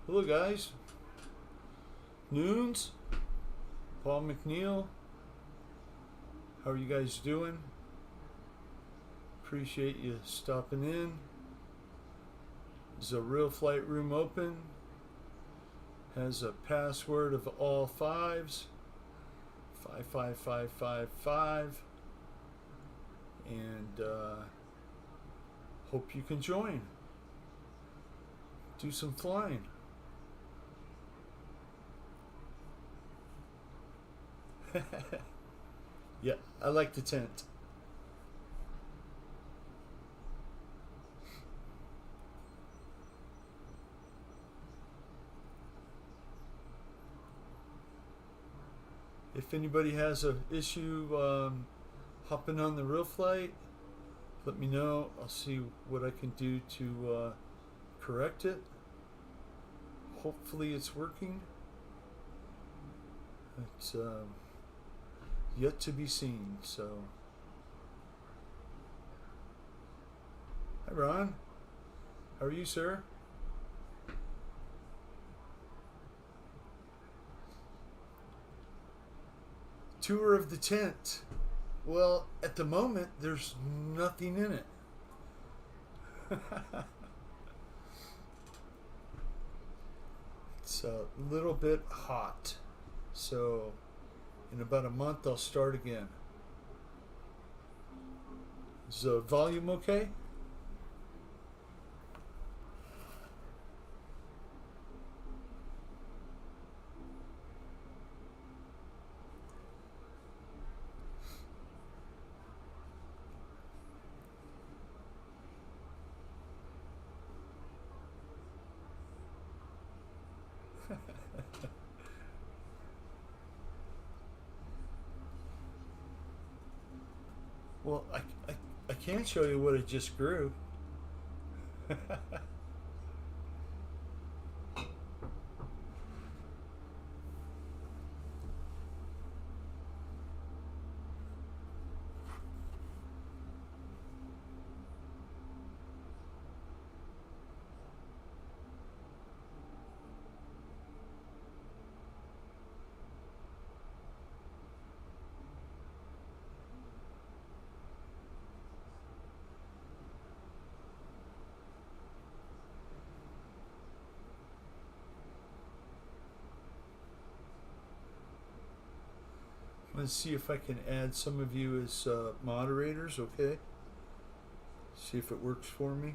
Hello, guys. Noons. Paul McNeil. How are you guys doing? Appreciate you stopping in. Is a real flight room open? Has a password of all fives. 55555. And hope you can join. Do some flying. Yeah, I like the tent. If anybody has an issue hopping on the real flight, let me know. I'll see what I can do to correct it. Hopefully it's working. It's yet to be seen. So, hi Ron, how are you, sir? Tour of the tent. Well, at the moment, there's nothing in it. It's a little bit hot. So, in about a month, I'll start again. Is the volume okay? Well, I can't show you what it just grew. Let's see if I can add some of you as moderators, okay? See if it works for me.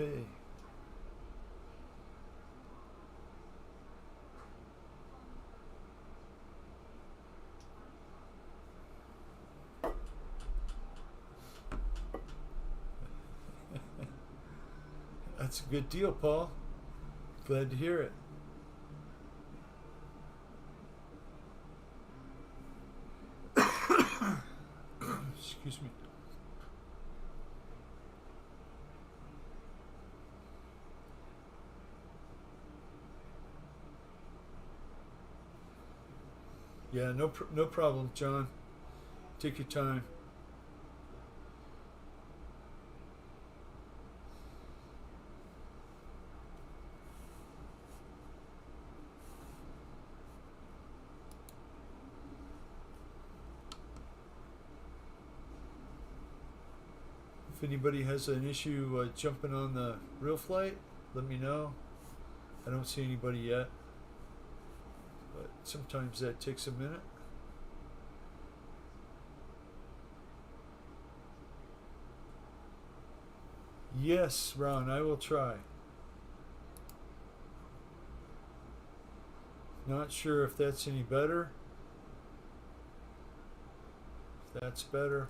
Okay. That's a good deal, Paul. Glad to hear it. Excuse me. Yeah, no problem, John. Take your time. If anybody has an issue jumping on the real flight, let me know. I don't see anybody yet, but sometimes that takes a minute. Yes, Ron, I will try. Not sure if that's any better. If that's better.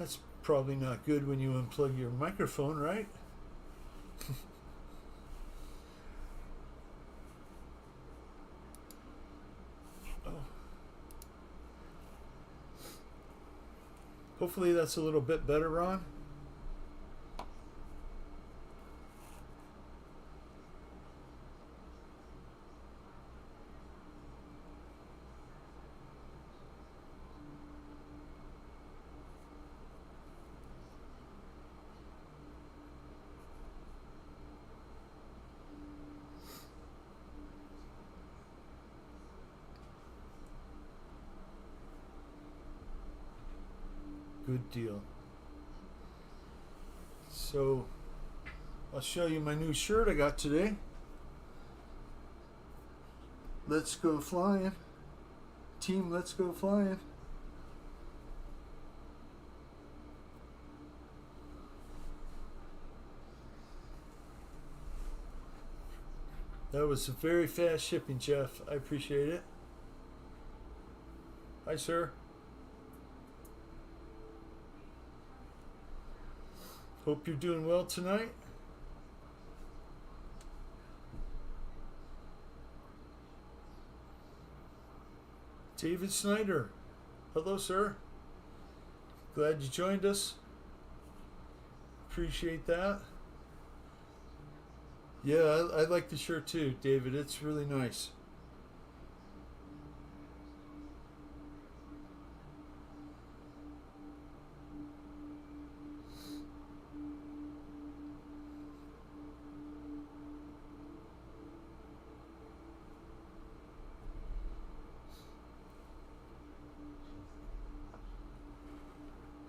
That's probably not good when you unplug your microphone, right? Oh. Hopefully that's a little bit better, Ron. Good deal. So, I'll show you my new shirt I got today. Let's go flying. Team, let's go flying. That was a very fast shipping, Jeff. I appreciate it. Hi, sir. Hope you're doing well tonight. David Snyder. Hello, sir. Glad you joined us. Appreciate that. Yeah, I like the shirt too, David. It's really nice.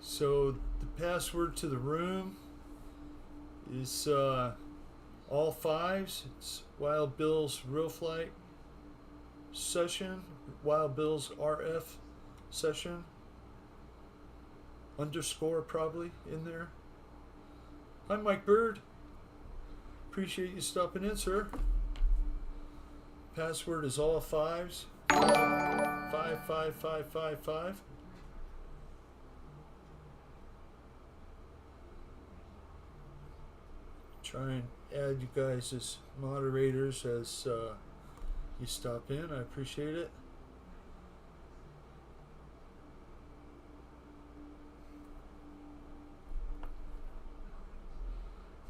So the password to the room is all fives. It's Wild Bill's Real Flight session, Wild Bill's RF session, underscore probably in there. Hi, Mike Bird. Appreciate you stopping in, sir. Password is all fives. 55555. Try and add you guys as moderators as you stop in. I appreciate it.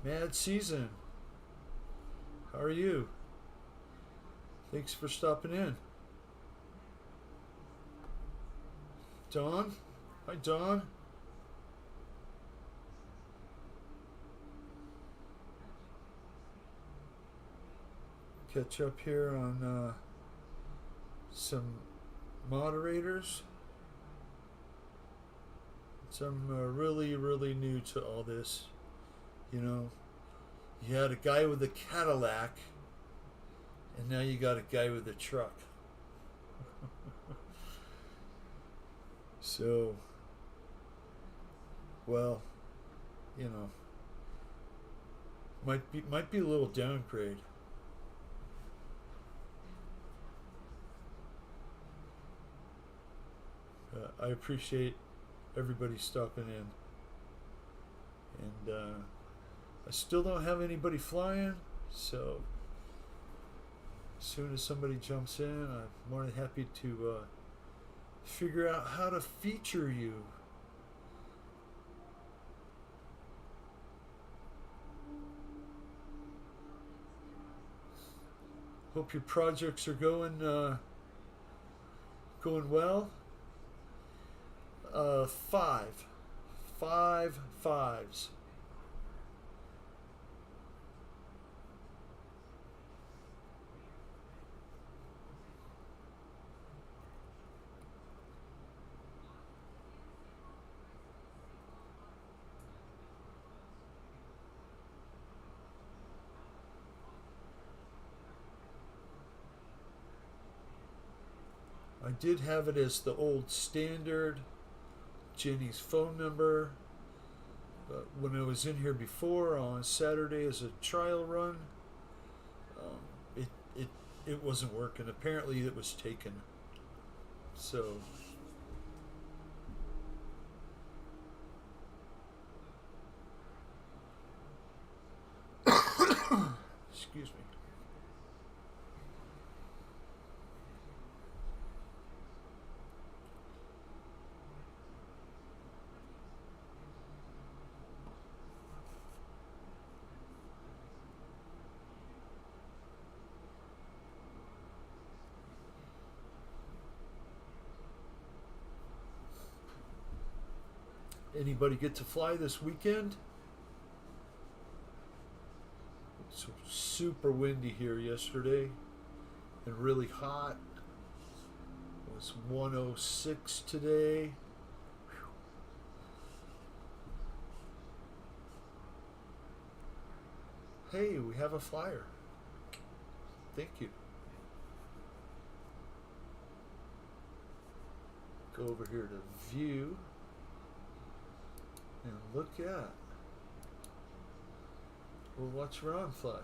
Mad Season, how are you? Thanks for stopping in. Dawn, hi Dawn. Catch up here on some moderators. Some really new to all this. You know, you had a guy with a Cadillac, and now you got a guy with a truck. So, well, you know, might be a little downgrade. I appreciate everybody stopping in, and I still don't have anybody flying, so as soon as somebody jumps in, I'm more than happy to figure out how to feature you. Hope your projects are going well. 5 fives. I did have it as the old standard Jenny's phone number, but when I was in here before on Saturday as a trial run, it wasn't working. Apparently it was taken. So Excuse me. Anybody get to fly this weekend? It's super windy here yesterday and really hot. It was 106 today. Hey, we have a flyer. Thank you. Go over here to view and look at. Well, what's wrong, fly?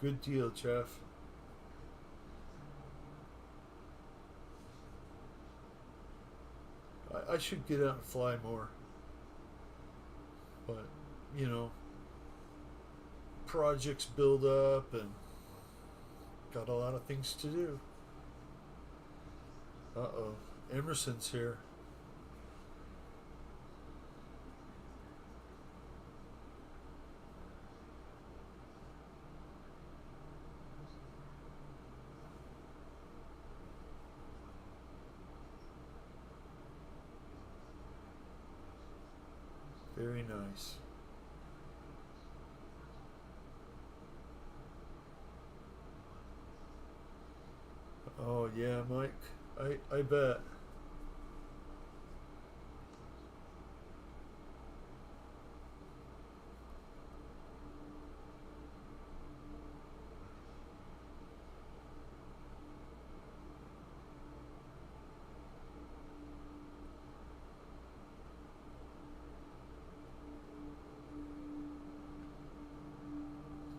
Good deal, Jeff. I should get out and fly more. But, you know, projects build up and got a lot of things to do. Uh-oh. Emerson's here. Very nice. Oh yeah, Mike. I bet.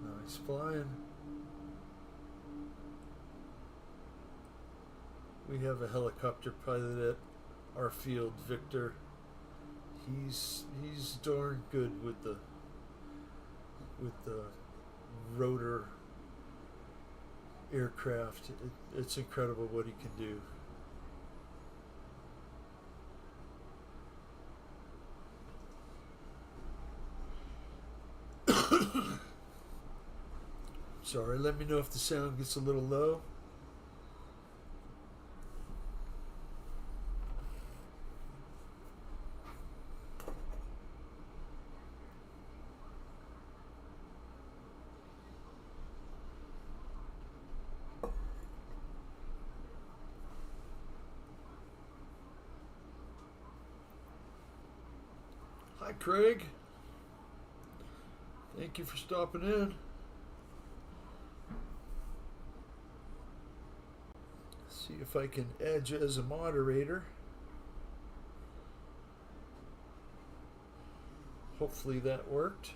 Nice flying. We have a helicopter pilot at our field, Victor. He's darn good with the rotor aircraft. It's incredible what he can do. Sorry, let me know if the sound gets a little low. Hi, Craig. Thank you for stopping in. See if I can add you as a moderator. Hopefully that worked.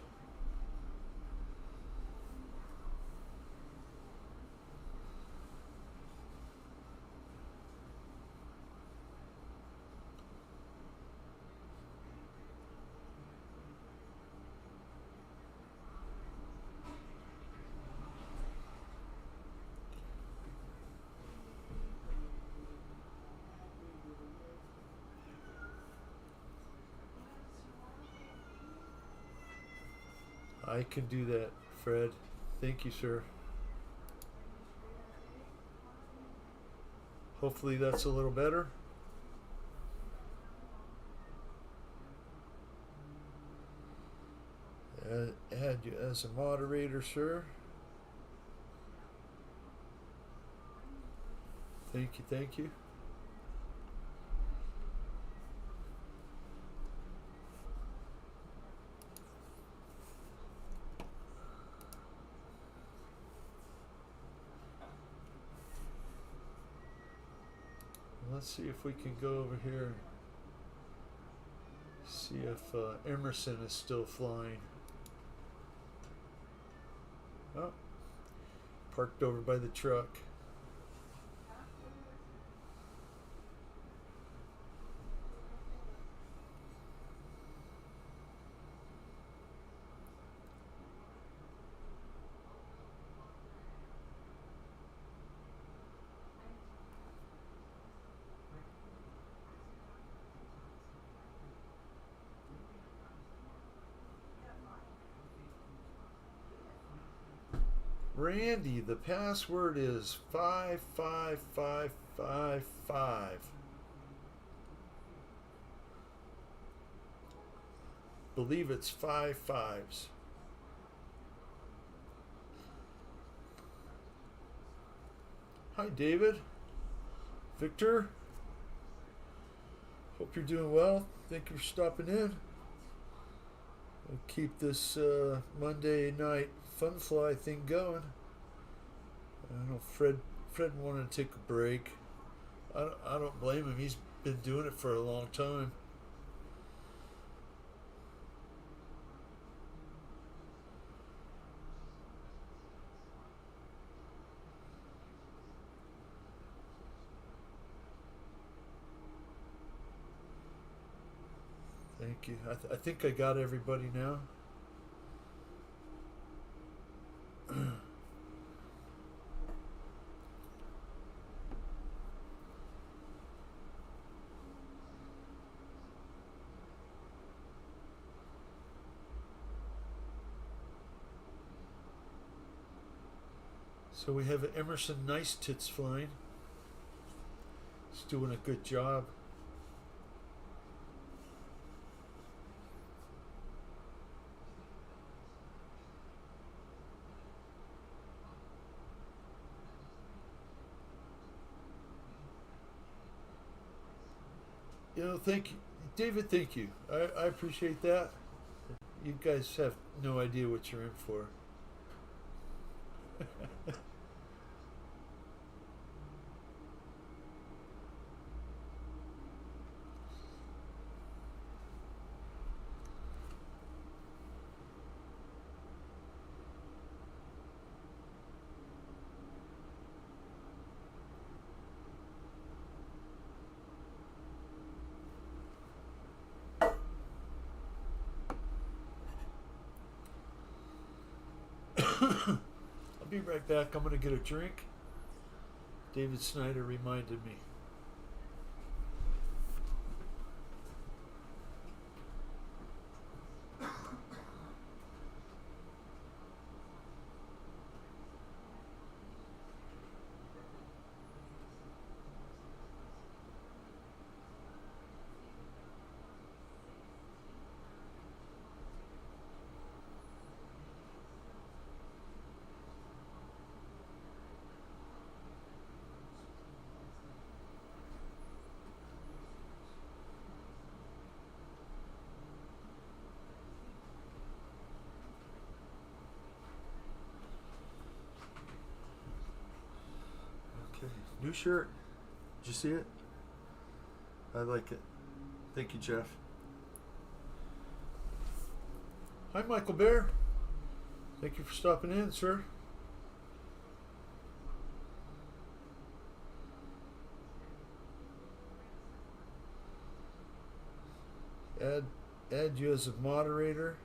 I can do that, Fred. Thank you, sir. Hopefully that's a little better. Add you as a moderator, sir. Thank you, thank you. Let's see if we can go over here and see if Emerson is still flying. Oh, parked over by the truck. Randy, the password is 55555. Believe it's 5 5s. Hi, David. Victor. Hope you're doing well. Thank you for stopping in. We'll keep this Monday night fun fly thing going. I know Fred wanted to take a break. I don't blame him. He's been doing it for a long time. Thank you. I think I got everybody now. So we have Emerson Nice Tits flying. He's doing a good job. Thank you, David. Thank you. I appreciate that. You guys have no idea what you're in for. I'll be right back. I'm going to get a drink. David Snyder reminded me. New shirt. Did you see it? I like it. Thank you, Jeff. Hi, Michael Bear. Thank you for stopping in, sir. Add you as a moderator.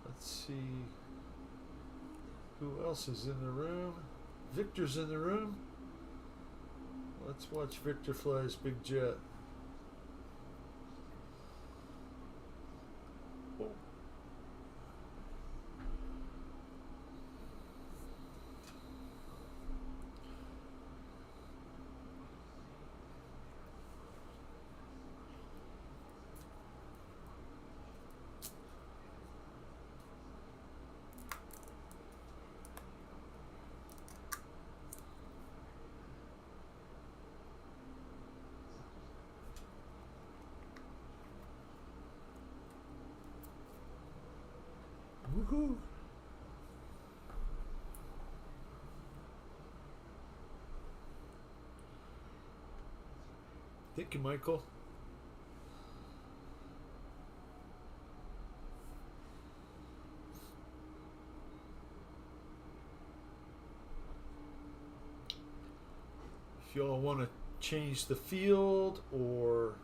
Let's see who else is in the room. Victor's in the room. Let's watch Victor fly his big jet. Oh. Thank you, Michael. If y'all want to change the field or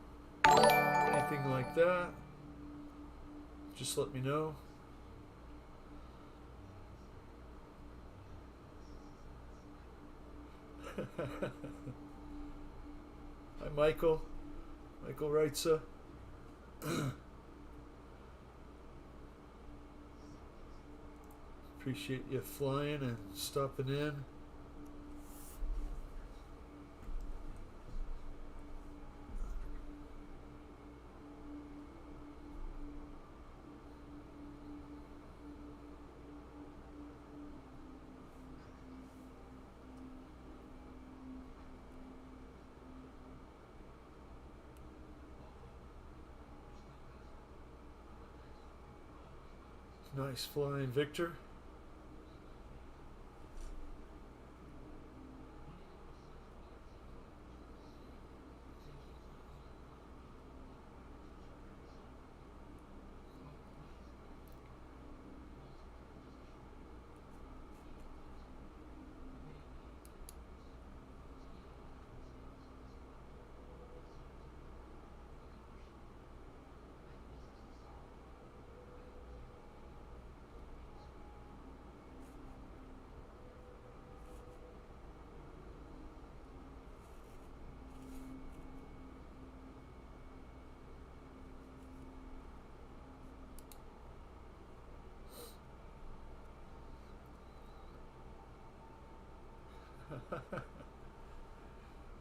anything like that, just let me know. Hi, Michael. Michael Reitza. Appreciate you flying and stopping in. Nice flying, Victor.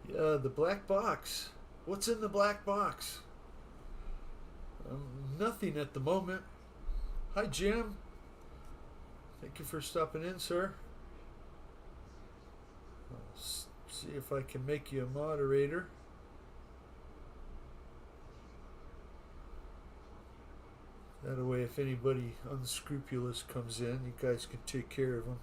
Yeah, the black box. What's in the black box? Nothing at the moment. Hi, Jim. Thank you for stopping in, sir. I'll see if I can make you a moderator. That way, if anybody unscrupulous comes in, you guys can take care of them.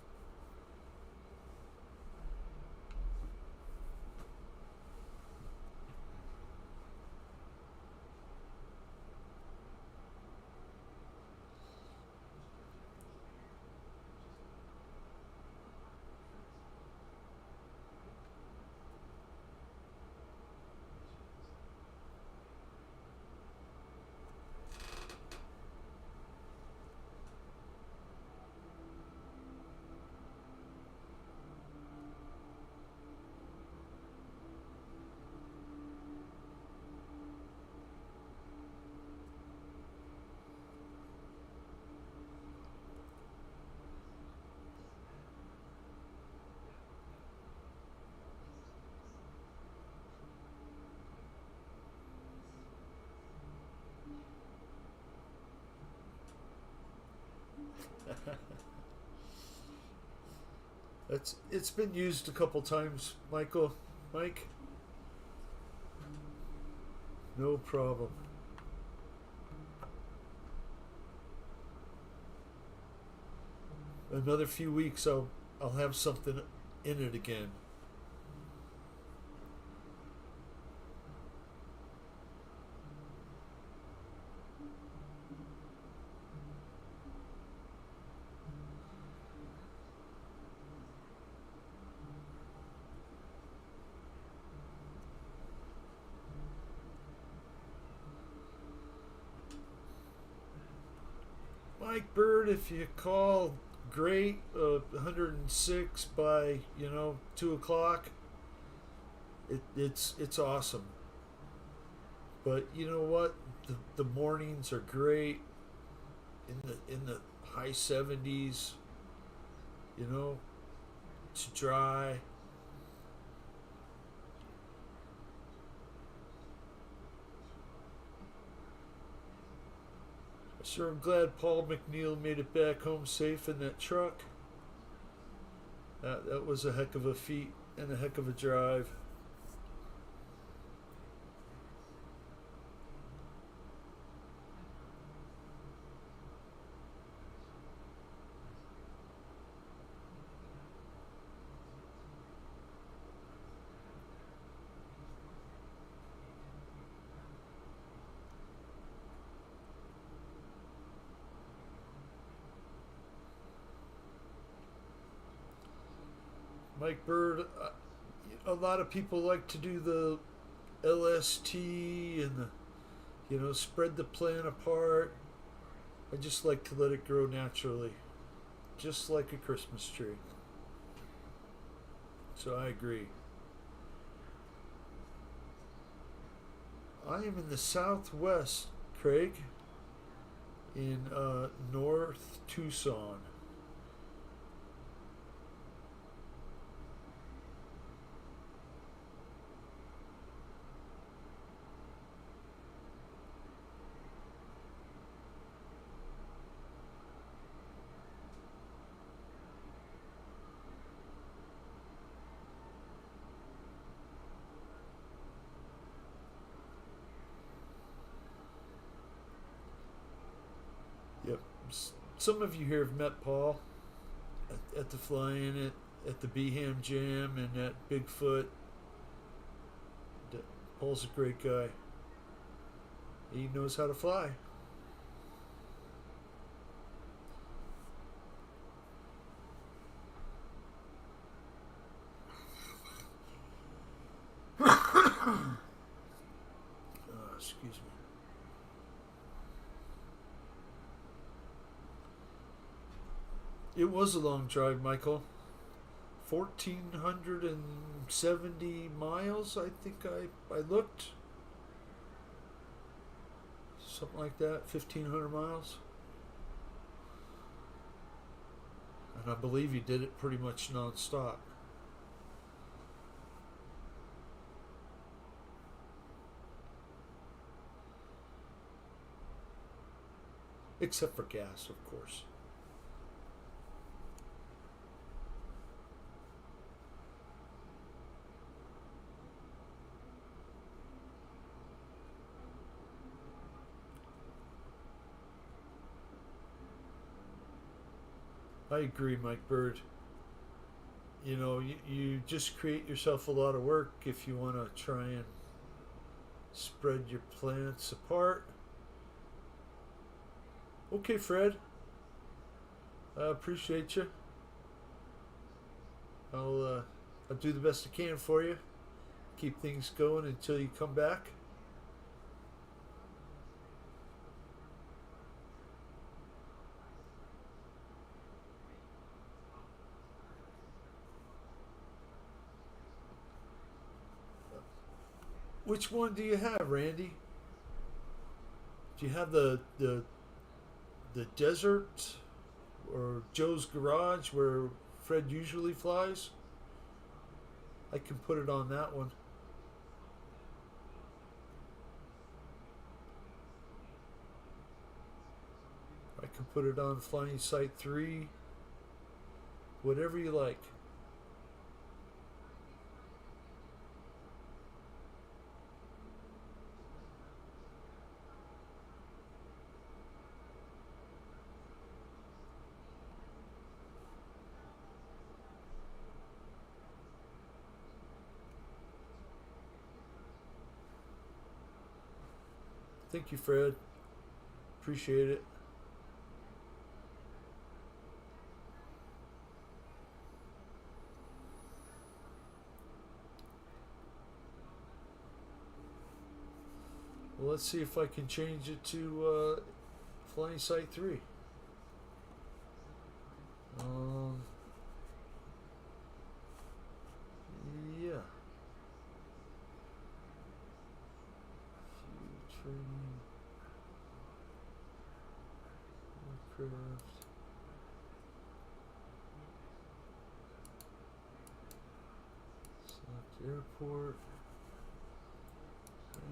It's been used a couple times, Mike. No problem. Another few weeks, I'll have something in it again. Mike Bird, if you call, great. 106 by 2 o'clock. It's awesome. But you know what? The mornings are great. In the high 70s. It's dry. Sure, I'm glad Paul McNeil made it back home safe in that truck. That was a heck of a feat and a heck of a drive. Mike Bird, a lot of people like to do the LST and the, spread the plant apart. I just like to let it grow naturally, just like a Christmas tree. So I agree. I am in the southwest, Craig, in North Tucson. Yep. Some of you here have met Paul at the fly-in at the Beeham Jam and at Bigfoot. Paul's a great guy. He knows how to fly. Excuse me. It was a long drive, Michael. 1,470 miles, I think I looked. Something like that, 1,500 miles. And I believe he did it pretty much non-stop. Except for gas, of course. I agree, Mike Bird. You just create yourself a lot of work if you want to try and spread your plants apart. Okay, Fred. I appreciate you. I'll do the best I can for you. Keep things going until you come back. Which one do you have, Randy? Do you have the desert or Joe's garage where Fred usually flies? I can put it on that one. I can put it on Flying Sight 3. Whatever you like. Thank you, Fred. Appreciate it. Well, let's see if I can change it to Flying Sight 3. Yeah. Training. Aircraft. Select airport.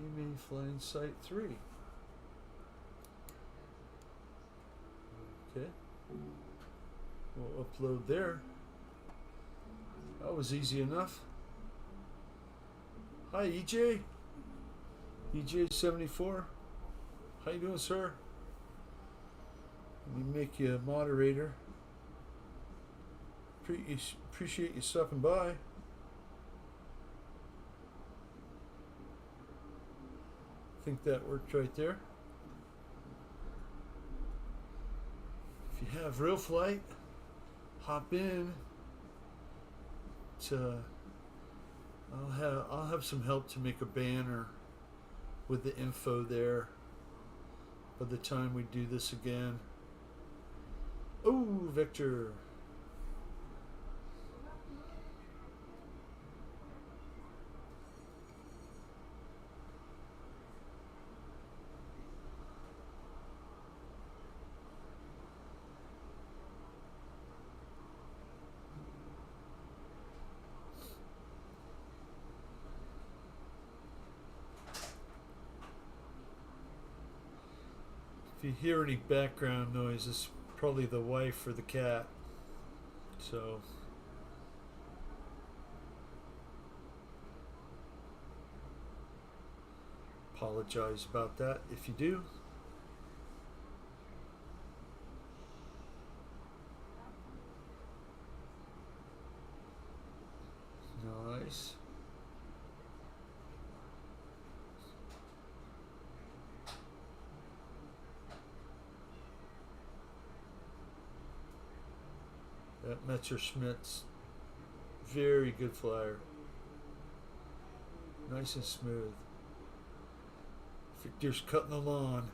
Aiming Flying Sight 3. Okay. We'll upload there. That was easy enough. Hi, EJ. EJ74. How you doing, sir? Let me make you a moderator. Appreciate you stopping by. I think that worked right there. If you have real flight, hop in I'll have some help to make a banner with the info there by the time we do this again. Oh, Victor. If you hear any background noise, it's probably the wife or the cat. So apologize about that if you do. Nice. That Messerschmitt's very good flyer. Nice and smooth. Victor's cutting the lawn.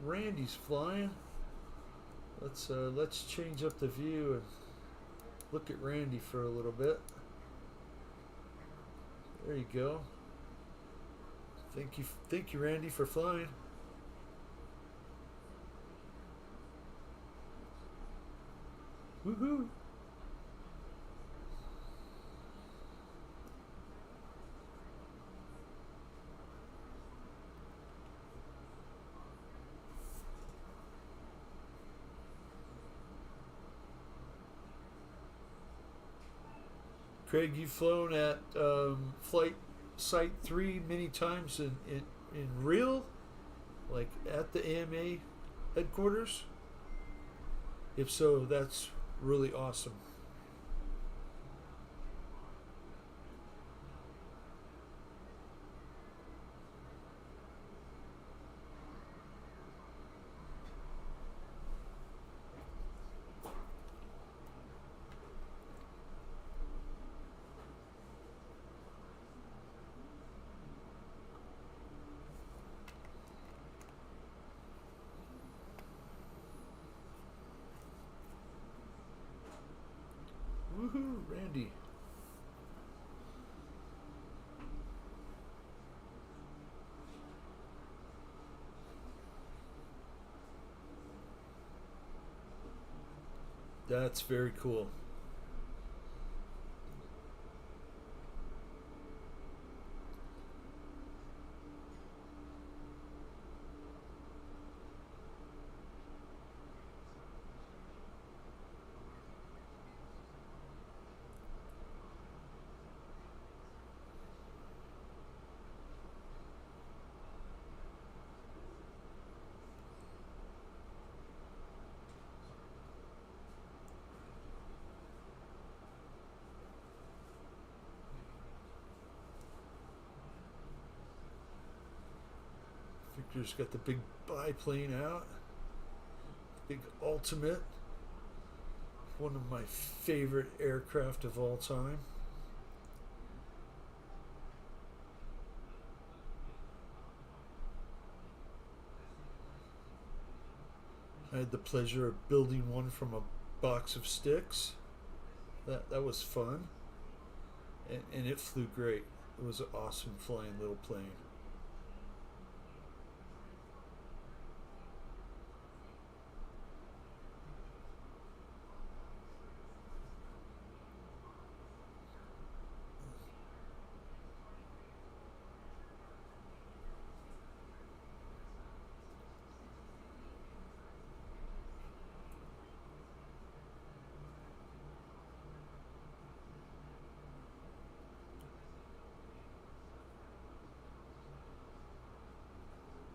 Randy's flying. Let's change up the view and look at Randy for a little bit. There you go. Thank you, Randy, for flying. Woohoo! Craig, you've flown at Flight Site 3 many times in real, like at the AMA headquarters? If so, that's really awesome. Woohoo, Randy. That's very cool. Victor's got the big biplane out. Big Ultimate. One of my favorite aircraft of all time. I had the pleasure of building one from a box of sticks. That was fun. And it flew great. It was an awesome flying little plane.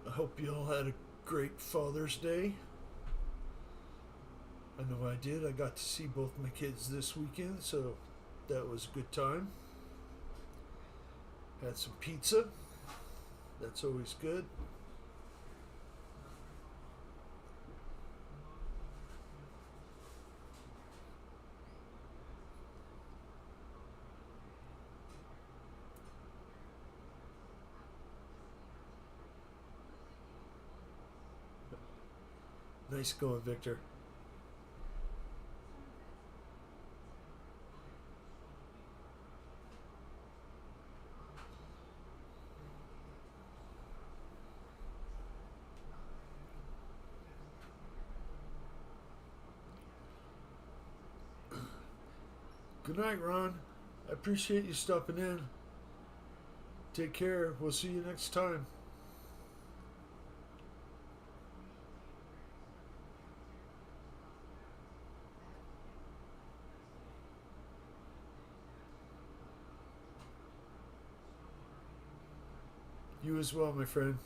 I hope you all had a great Father's Day. I know I did. I got to see both my kids this weekend, so that was a good time. Had some pizza. That's always good. Nice going, Victor. Good night, Ron. I appreciate you stopping in. Take care. We'll see you next time. You as well, my friend.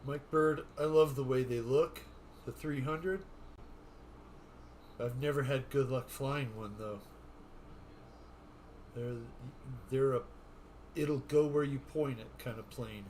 Mike Bird, I love the way they look. The 300. I've never had good luck flying one though. They're a it'll go where you point it kind of plane.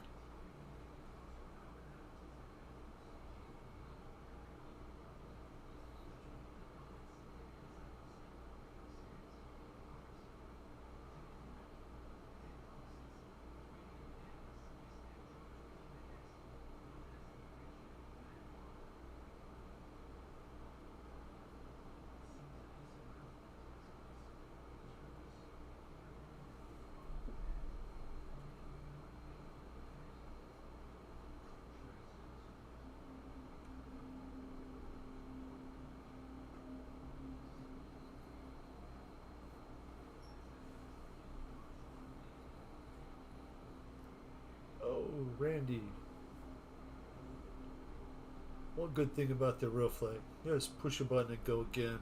Oh, Randy. One good thing about the real flag, just push a button and go again.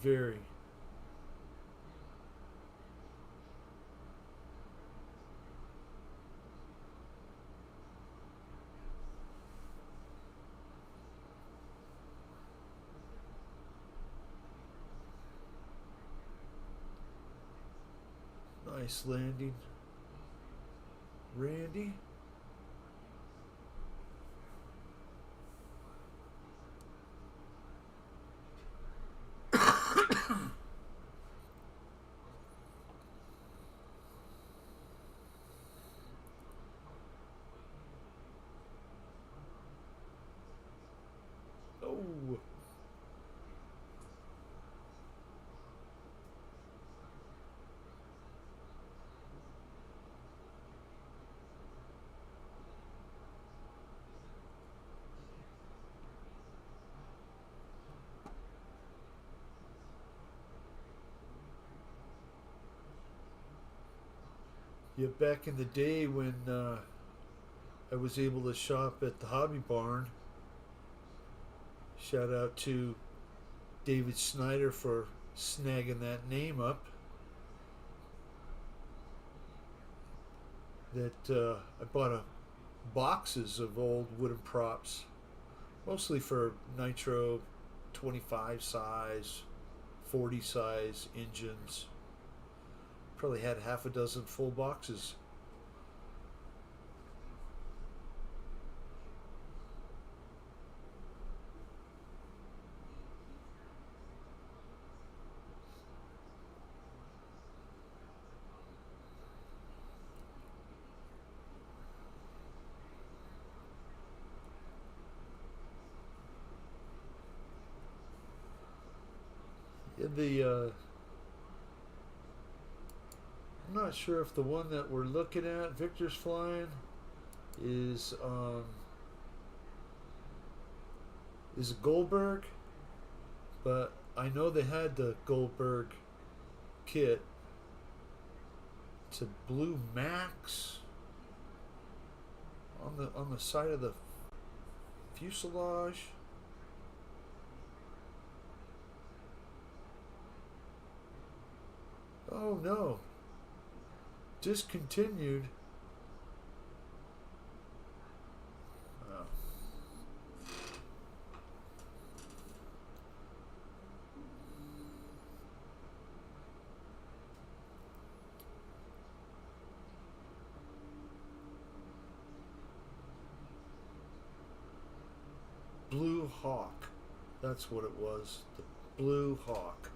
Very. Nice landing. Randy. Oh. Yeah, back in the day when I was able to shop at the Hobby Barn, shout out to David Snyder for snagging that name up. That I bought boxes of old wooden props, mostly for Nitro 25 size, 40 size engines. Probably had half a dozen full boxes. In the I'm not sure if the one that we're looking at, Victor's flying, is a Goldberg. but I know they had the Goldberg kit. It's a blue Max on the side of the fuselage. Oh no. Discontinued. Oh. Blue Hawk. That's what it was. The Blue Hawk.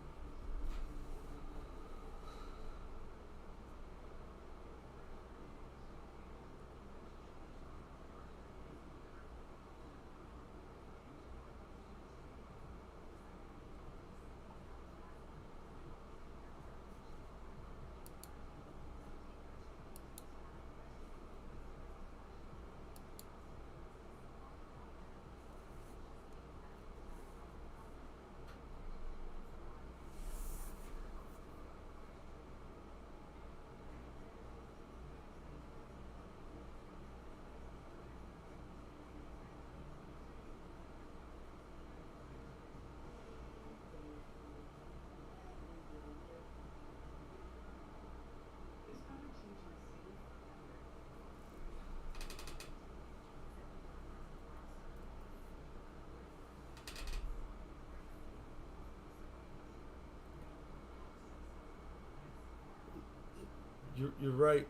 You're right,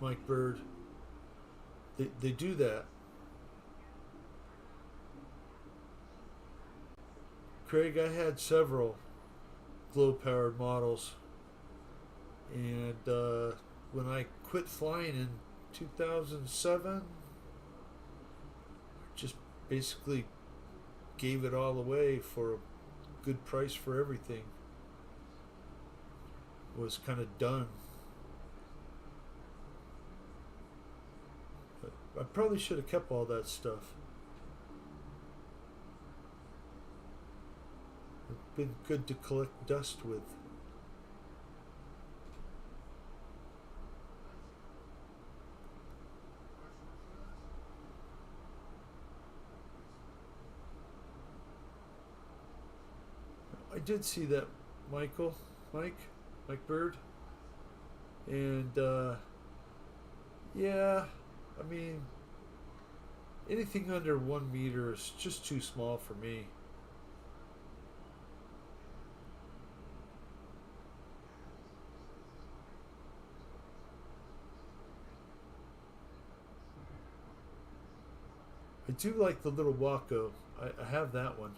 Mike Bird. They do that. Craig, I had several glow powered models, and when I quit flying in 2007, just basically gave it all away for a good price for everything. Was kind of done. But I probably should have kept all that stuff. It's been good to collect dust with. I did see that, Mike Bird, and yeah, I mean, anything under 1 meter is just too small for me. I do like the little Waco. I have that one.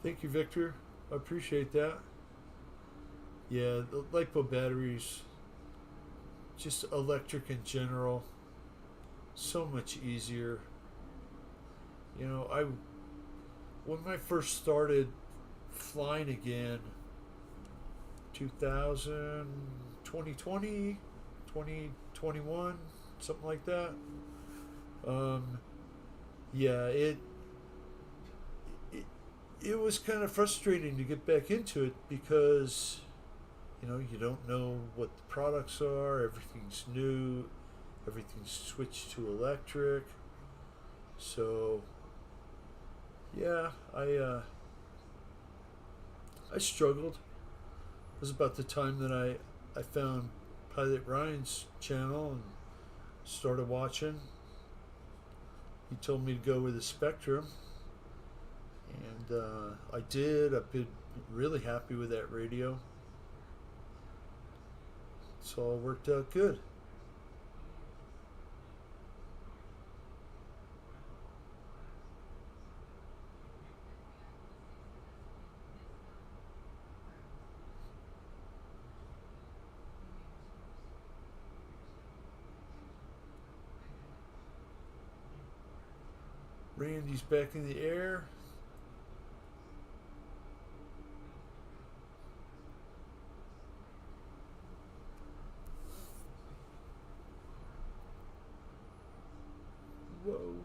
Thank you, Victor. I appreciate that. Yeah, the LiPo batteries, just electric in general, so much easier. You know, when I first started flying again, 2000, 2020, 2021, something like that. Um, yeah, it it was kind of frustrating to get back into it because you don't know what the products are. Everything's new. Everything's switched to electric. So yeah, I struggled. It was about the time that I found Pilot Ryan's channel and started watching. He told me to go with the Spectrum, and I did. I've been really happy with that radio. It's all worked out good. Randy's back in the air. Whoa.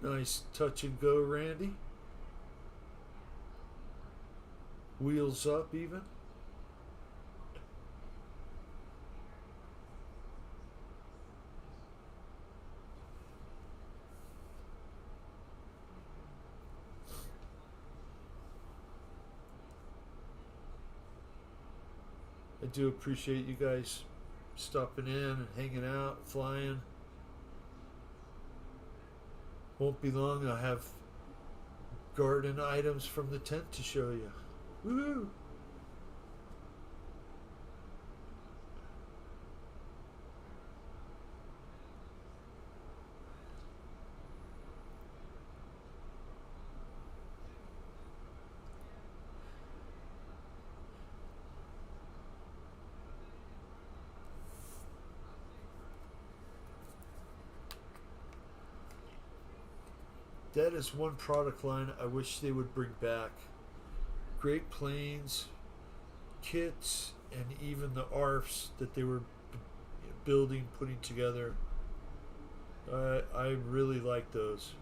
Nice touch and go, Randy. Wheels up even. I do appreciate you guys stopping in and hanging out, flying. Won't be long, I'll have garden items from the tent to show you. Woohoo! That is one product line I wish they would bring back. Great Plains kits and even the ARFs that they were building, putting together. I really like those.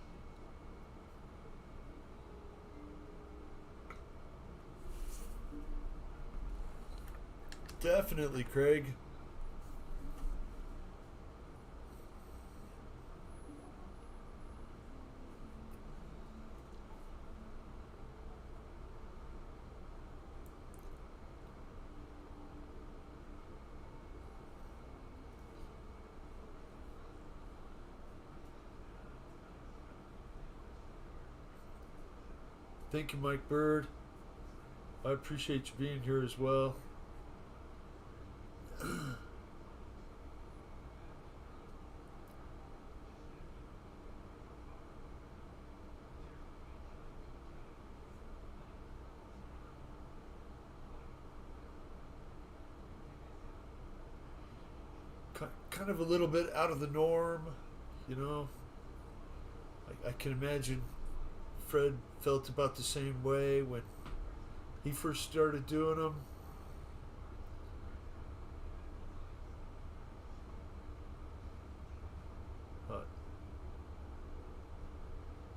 Definitely, Craig. Thank you, Mike Bird. I appreciate you being here as well. Kind of a little bit out of the norm, you know. I can imagine Fred felt about the same way when he first started doing them. But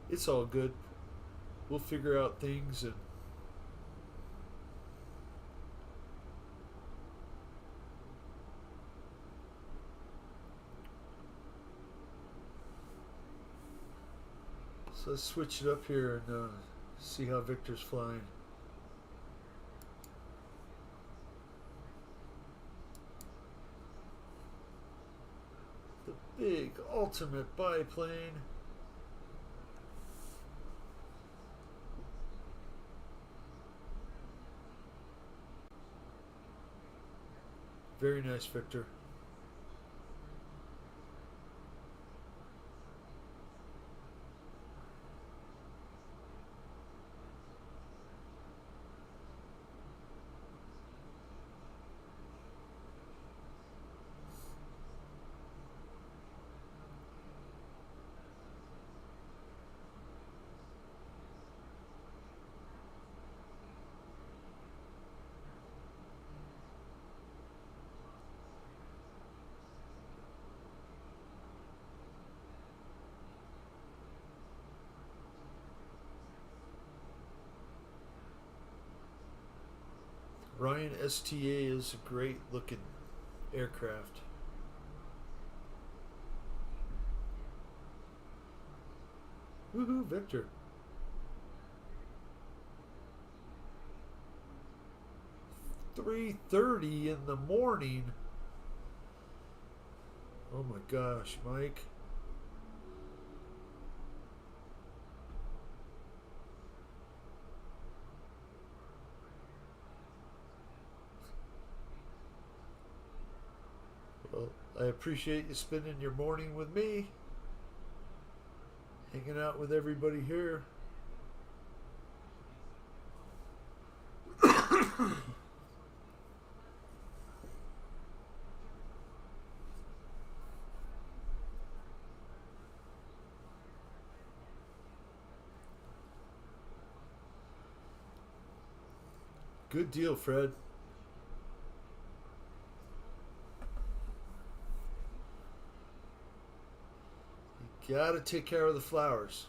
it's all good. We'll figure out things and so let's switch it up here and see how Victor's flying. The big ultimate biplane. Very nice, Victor. Ryan STA is a great looking aircraft. Woohoo, Victor. 3:30 in the morning. Oh my gosh, Mike. Well, I appreciate you spending your morning with me, hanging out with everybody here. Good deal, Fred. You gotta take care of the flowers.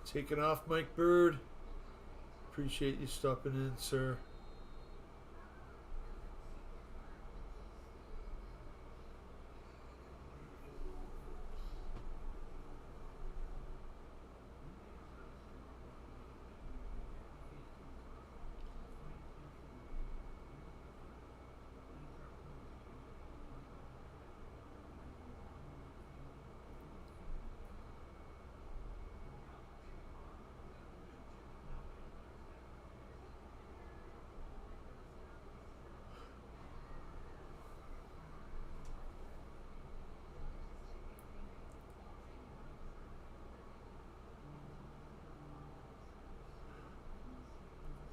Taking off, Mike Bird. Appreciate you stopping in, sir.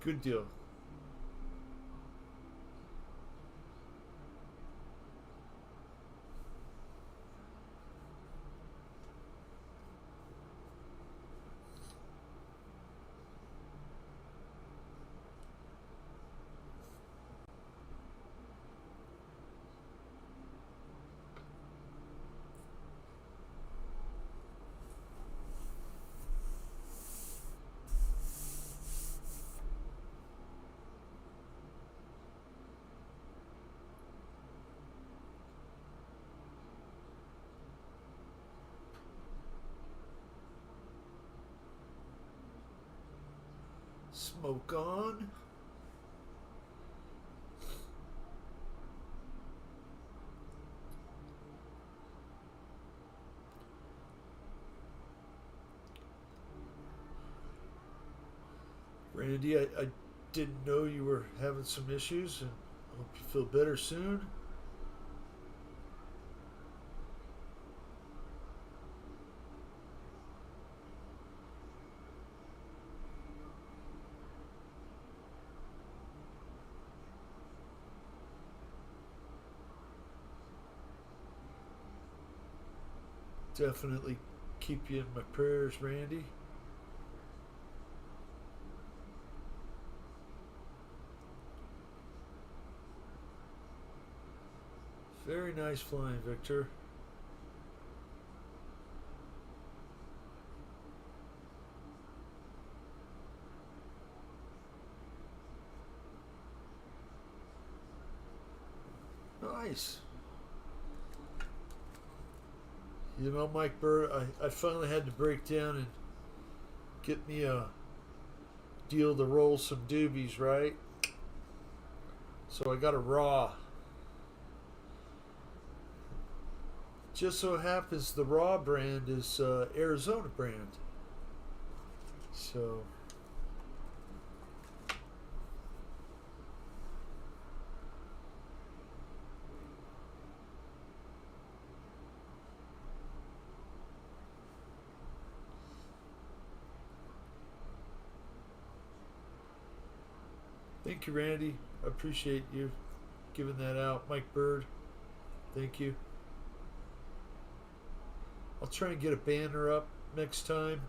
Good deal. Smoke on. Randy, I didn't know you were having some issues, and I hope you feel better soon. Definitely keep you in my prayers, Randy. Very nice flying, Victor. Nice. You know, Mike Bird, I finally had to break down and get me a deal to roll some doobies, right? So I got a raw. Just so happens the raw brand is Arizona brand. So thank you, Randy. I appreciate you giving that out. Mike Bird, thank you. I'll try and get a banner up next time.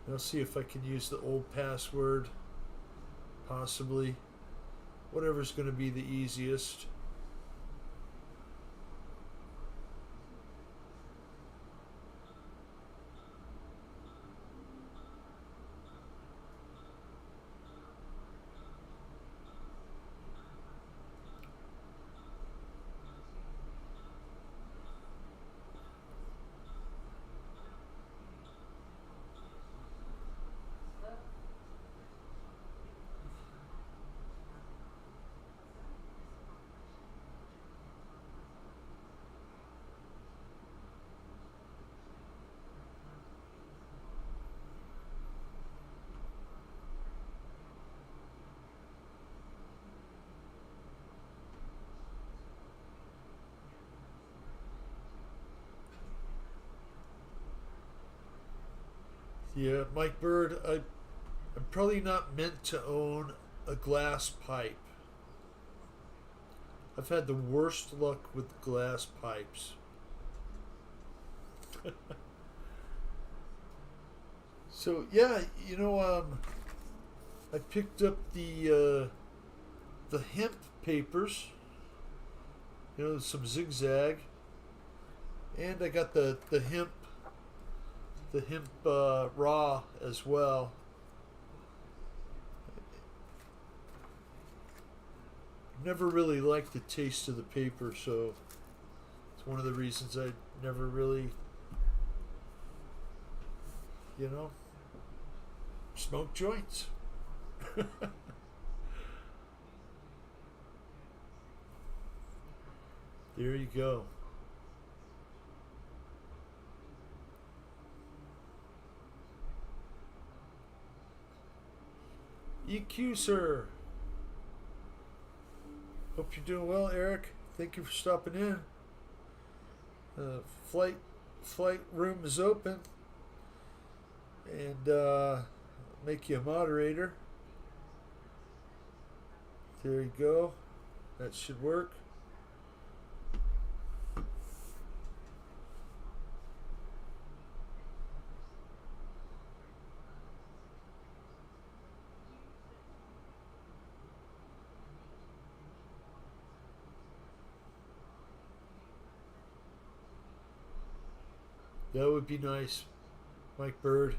And I'll see if I can use the old password, possibly. Whatever's going to be the easiest. Yeah, Mike Bird, I'm probably not meant to own a glass pipe. I've had the worst luck with glass pipes. So yeah, I picked up the hemp papers, some zigzag, and I got the hemp raw as well. Never really liked the taste of the paper, so it's one of the reasons I never really, smoke joints. There you go. EQ, sir. Hope you're doing well, Eric. Thank you for stopping in. Flight room is open, and make you a moderator. There you go. That should work. That would be nice, Mike Bird.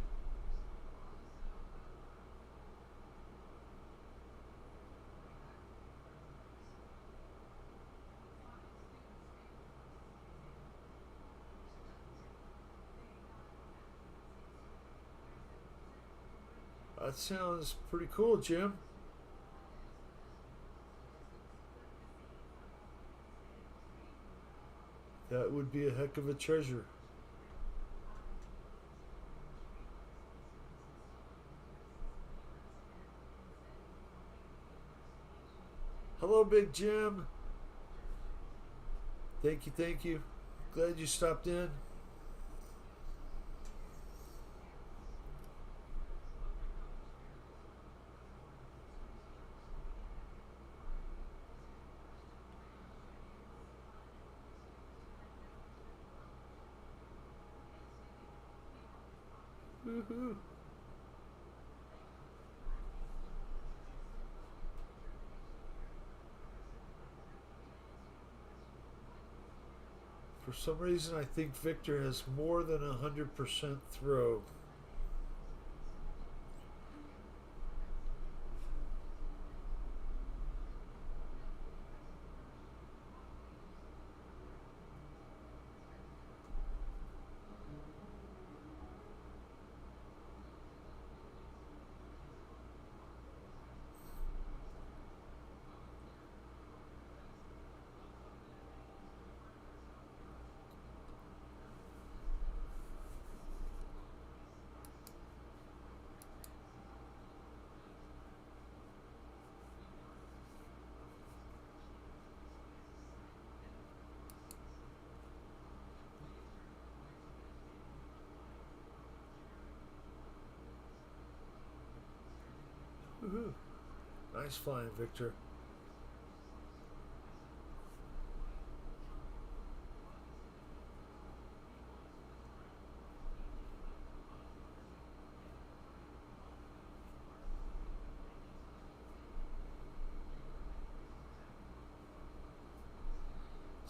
That sounds pretty cool, Jim. That would be a heck of a treasure. Hello, Big Jim. Thank you, thank you. Glad you stopped in. Woohoo. For some reason, I think Victor has more than 100% throw. Woohoo. Nice flying, Victor.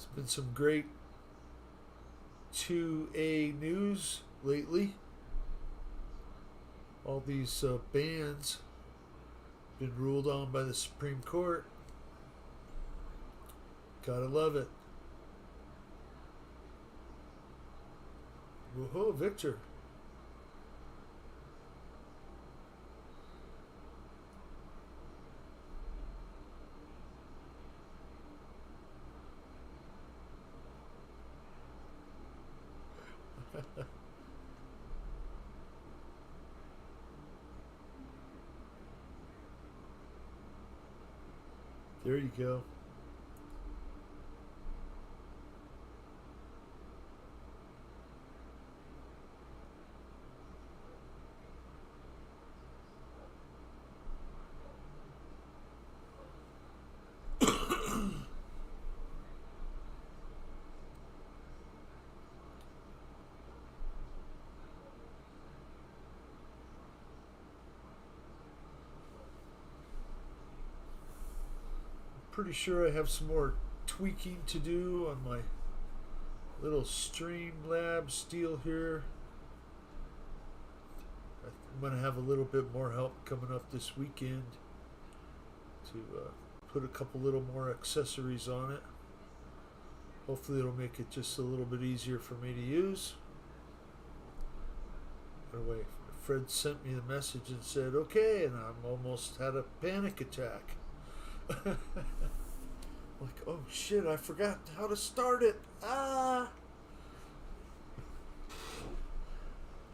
There's been some great 2A news lately. All these bans been ruled on by the Supreme Court. Gotta love it. Whoa, Victor. There you go. Pretty sure I have some more tweaking to do on my little Streamlabs deal here. I'm going to have a little bit more help coming up this weekend to put a couple little more accessories on it. Hopefully it'll make it just a little bit easier for me to use. Anyway, Fred sent me the message and said, okay, and I'm almost had a panic attack. Like, oh shit, I forgot how to start it. Ah!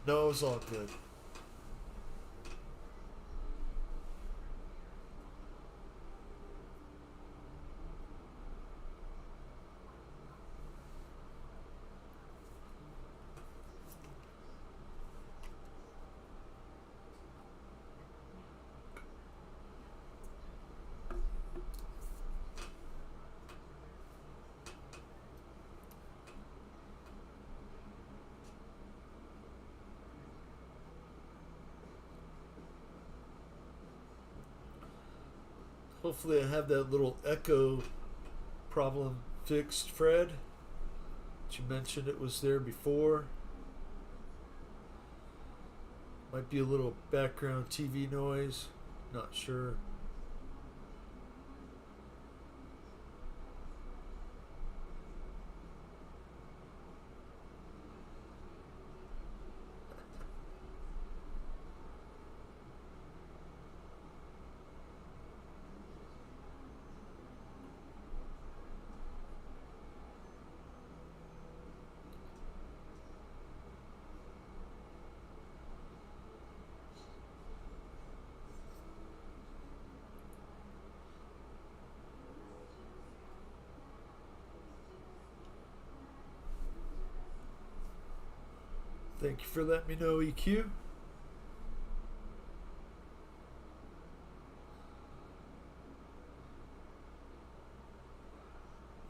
No, it was all good. Hopefully I have that little echo problem fixed, Fred. You mentioned it was there before. Might be a little background TV noise. Not sure. Thank you for letting me know, EQ.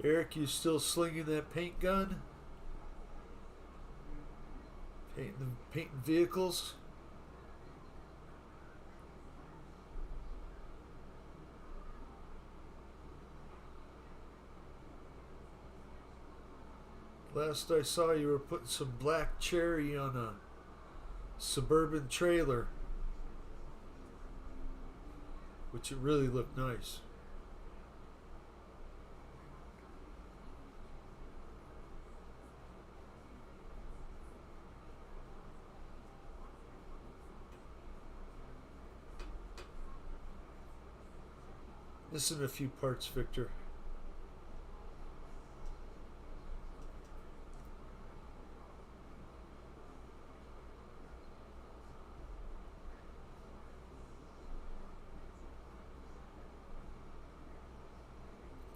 Eric, you still slinging that paint gun? Painting vehicles? Last I saw, you were putting some black cherry on a Suburban trailer, which it really looked nice. Missing a few parts, Victor.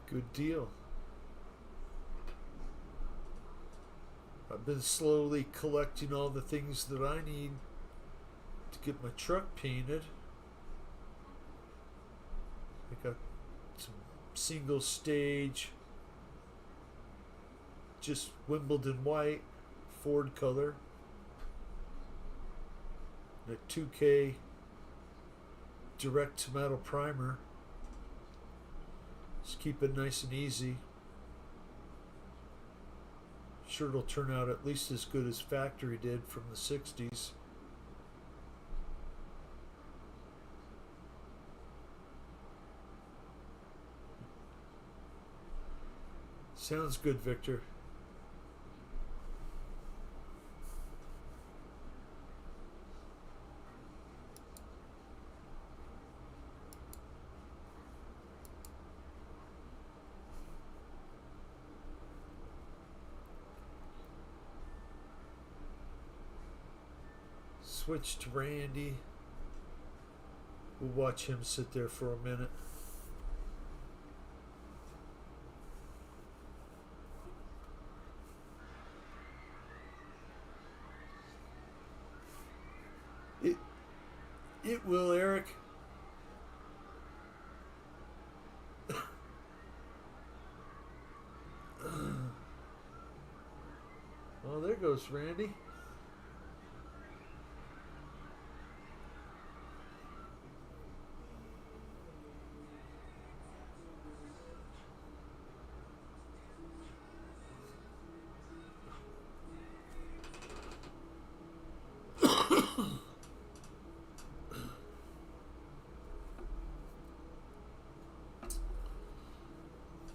Good deal. I've been slowly collecting all the things that I need to get my truck painted. I got some single stage, just Wimbledon white, Ford color, and a 2K direct to metal primer. Just keep it nice and easy. sure it'll turn out at least as good as factory did from the 60s. Sounds good, Victor. Switch to Randy. We'll watch him sit there for a minute. It will, Eric. Oh, there goes Randy.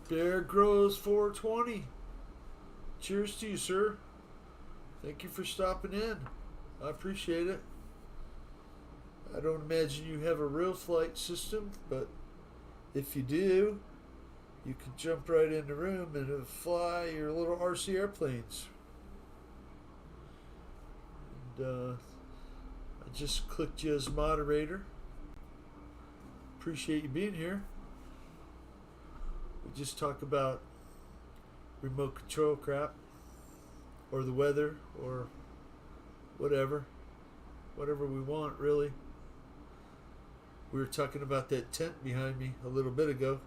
Bear Grows 420. Cheers to you, sir. Thank you for stopping in. I appreciate it. I don't imagine you have a real flight system, but if you do, you can jump right in the room and fly your little RC airplanes. And I just clicked you as moderator. Appreciate you being here. We just talk about remote control crap, or the weather, or whatever we want, really. We were talking about that tent behind me a little bit ago.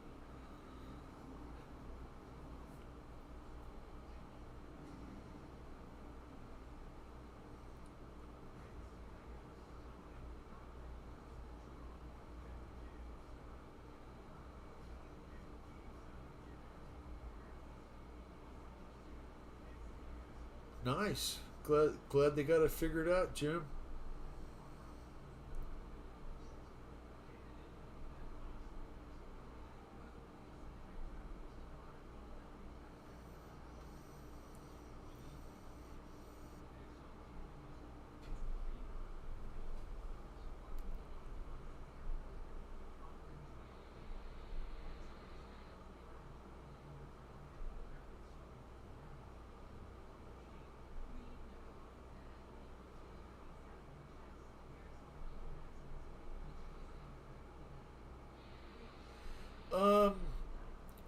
Nice. Glad they got it figured out, Jim.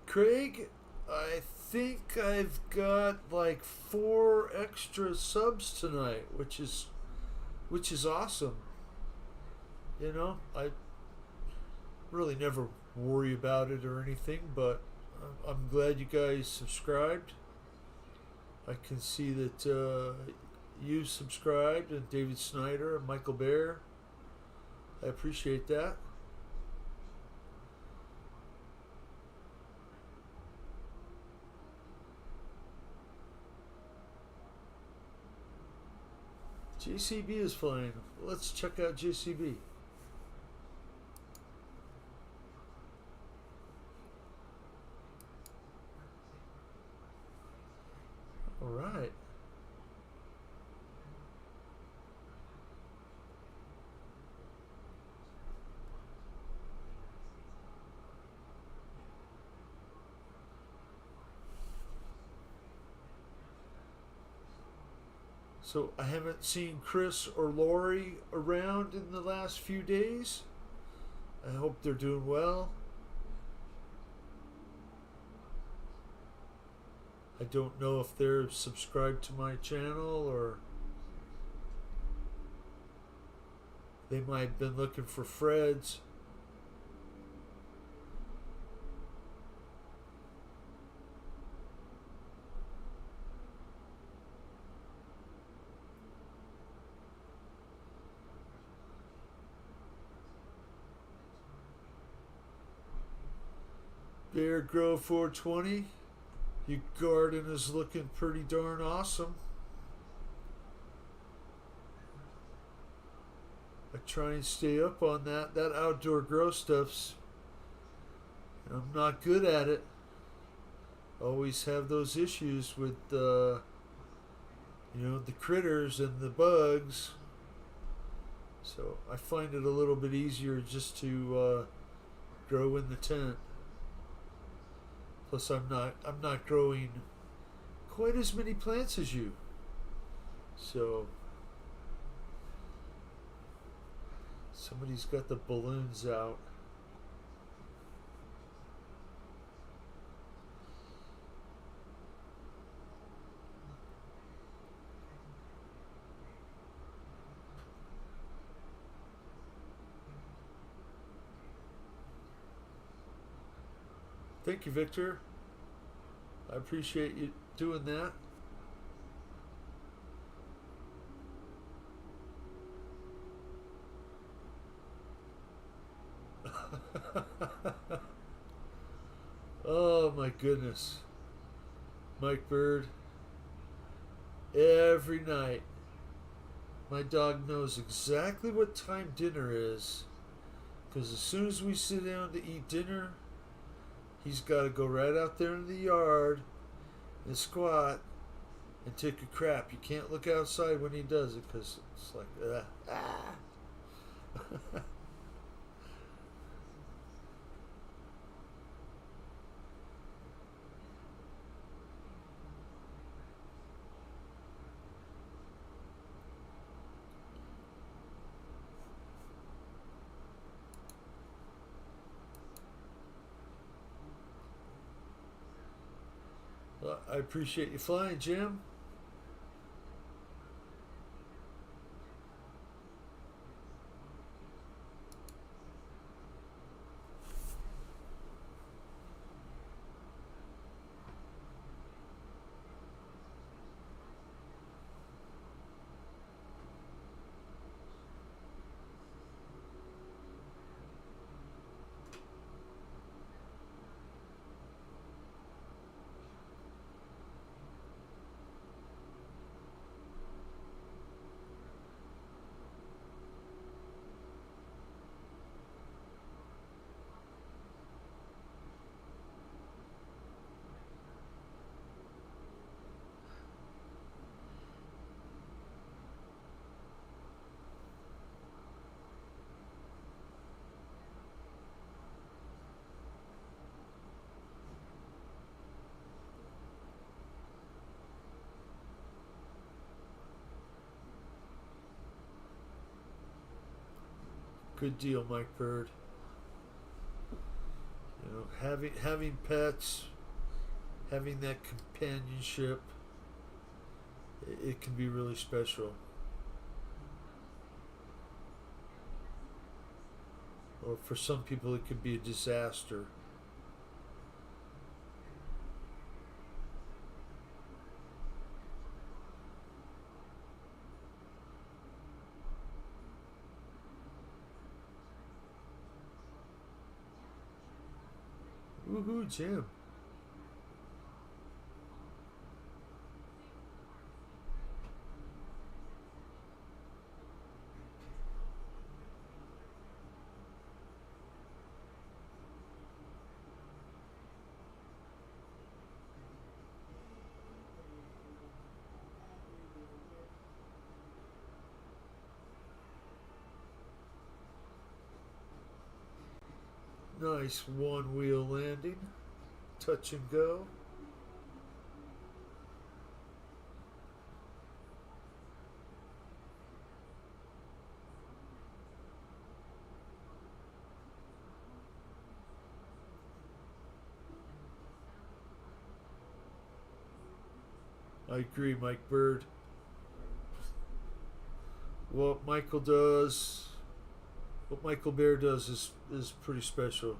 Craig, I think I've got like 4 extra subs tonight, which is awesome. You know, I really never worry about it or anything, but I'm glad you guys subscribed. I can see that you subscribed, and David Snyder and Michael Bear. I appreciate that. JCB is flying. Let's check out JCB. All right. So I haven't seen Chris or Lori around in the last few days. I hope they're doing well. I don't know if they're subscribed to my channel, or they might have been looking for Fred's. Bear Grow 420. Your garden is looking pretty darn awesome. I try and stay up on that. That outdoor grow stuff's, I'm not good at it. Always have those issues with the critters and the bugs. So I find it a little bit easier just to grow in the tent. Plus, I'm not growing quite as many plants as you. So somebody's got the balloons out. Thank you, Victor. I appreciate you doing that. Oh my goodness. Mike Bird. Every night, my dog knows exactly what time dinner is. Because as soon as we sit down to eat dinner, he's got to go right out there in the yard and squat and take a crap. You can't look outside when he does it because it's like, ah. Well, I appreciate you flying, Jim. Good deal, Mike Bird. Having pets, having that companionship, it can be really special. Or for some people, it could be a disaster. Woohoo, Jim. Nice one wheel landing. Touch and go. I agree, Mike Bird. What Michael does, what Michael Bear does is pretty special.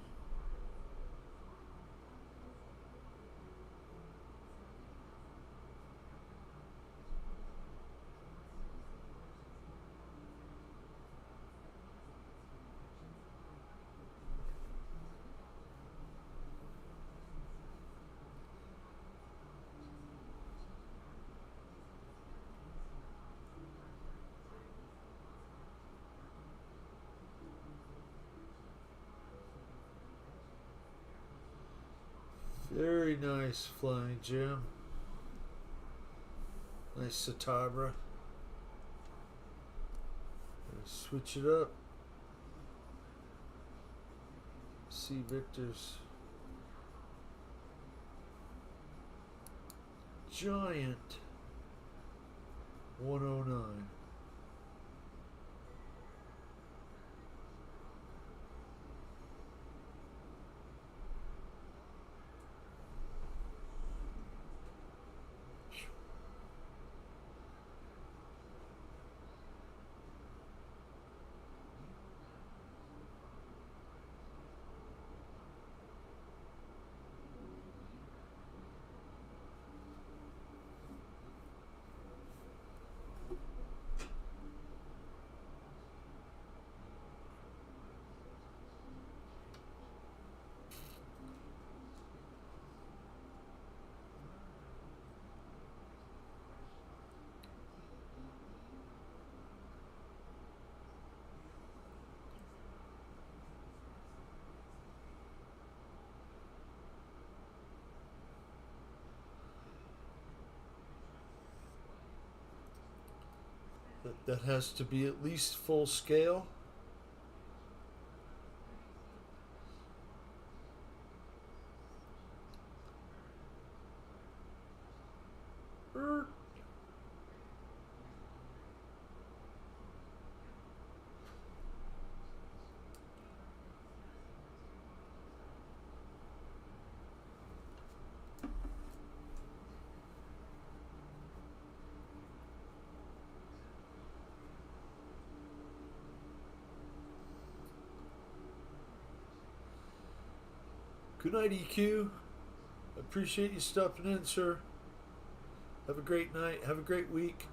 Nice flying gem. Nice Satabra. Switch it up. See Victor's Giant 109. That has to be at least full scale. Good night, EQ. Appreciate you stopping in, sir. Have a great night. Have a great week.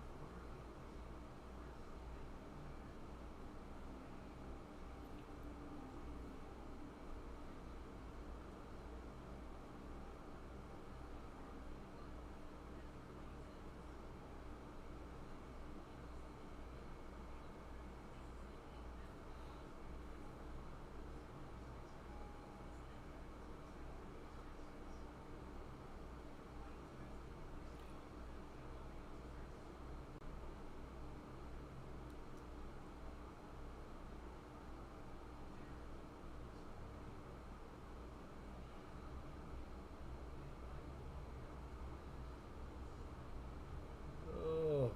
Oh,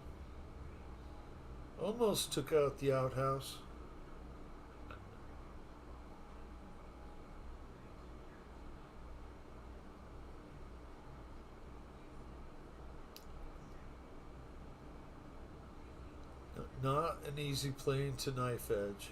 almost took out the outhouse. Not an easy plane to knife edge.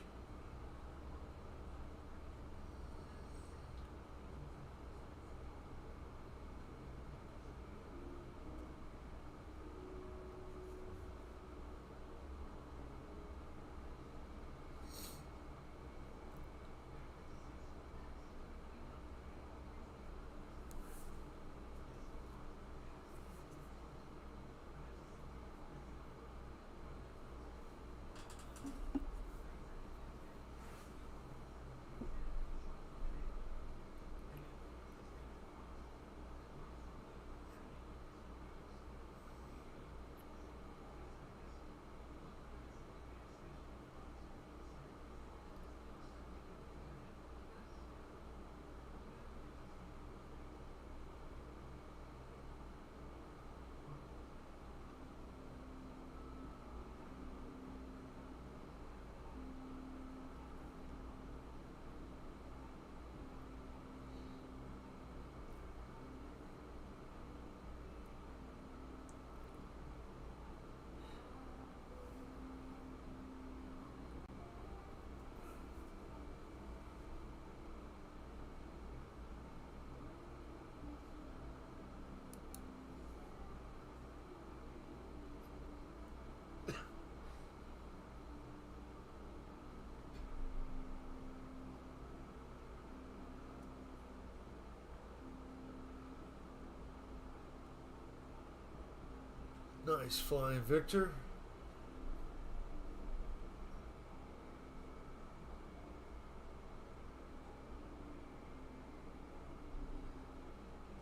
Nice flying, Victor.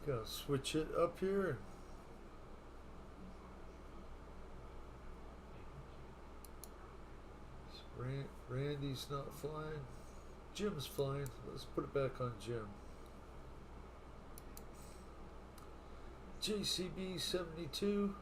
Got Switch it up here. Randy's not flying. Jim's flying. Let's put it back on Jim. JCB 72.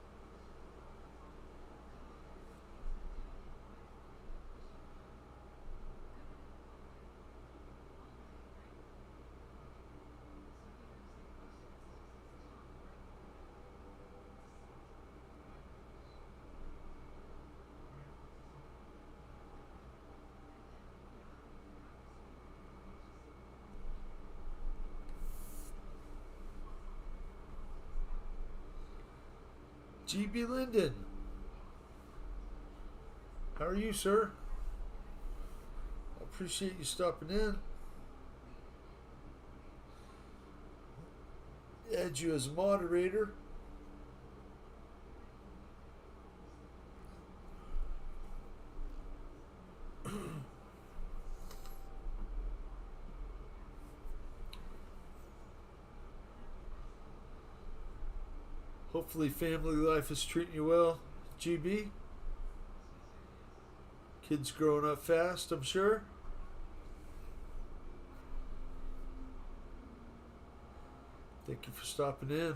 GB Linden. How are you, sir? I appreciate you stopping in. Add you as a moderator. Hopefully family life is treating you well, GB. Kids growing up fast, I'm sure. Thank you for stopping in.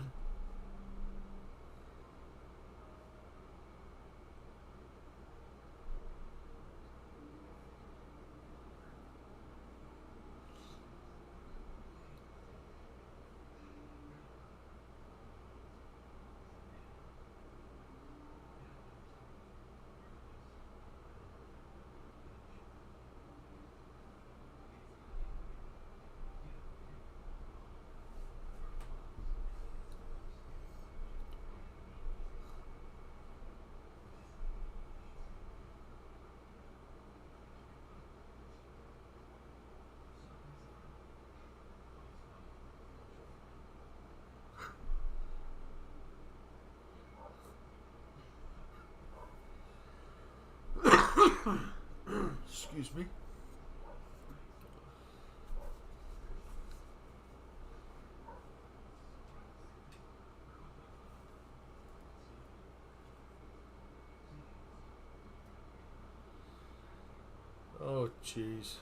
Excuse me. Oh, jeez.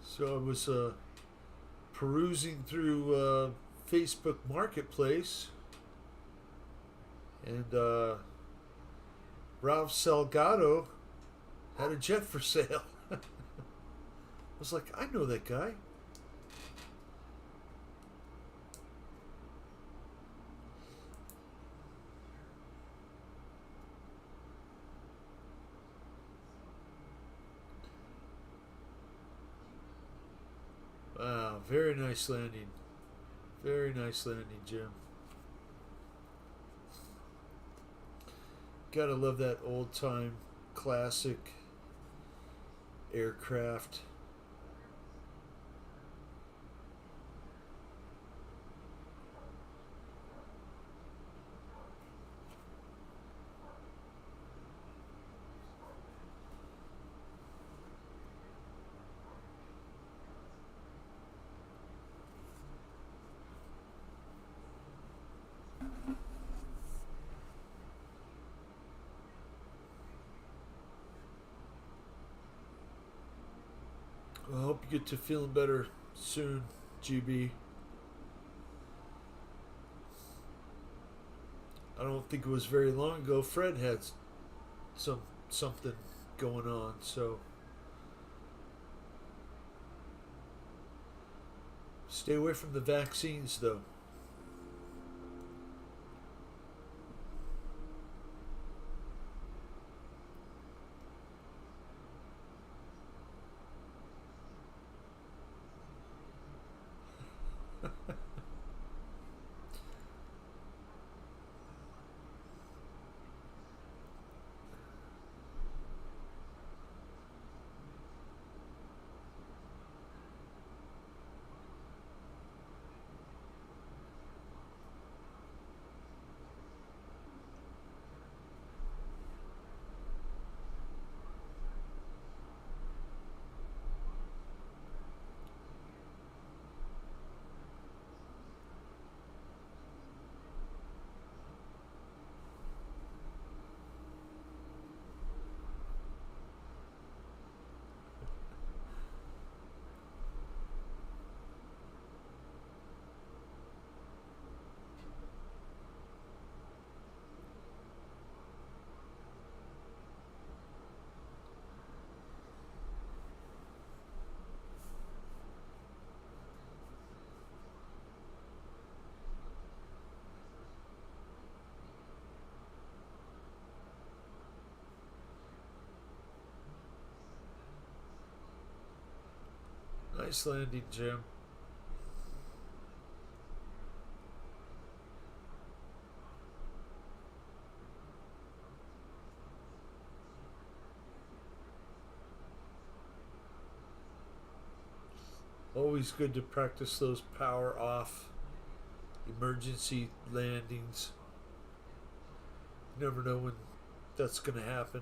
So I was perusing through Facebook Marketplace, and Ralph Salgado had a jet for sale. I was like, I know that guy. Wow, very nice landing. Very nice landing, Jim. Gotta love that old time classic aircraft. I hope you get to feeling better soon, GB. I don't think it was very long ago Fred had something going on, so stay away from the vaccines though. Nice landing, Jim. Always good to practice those power off emergency landings. You never know when that's going to happen.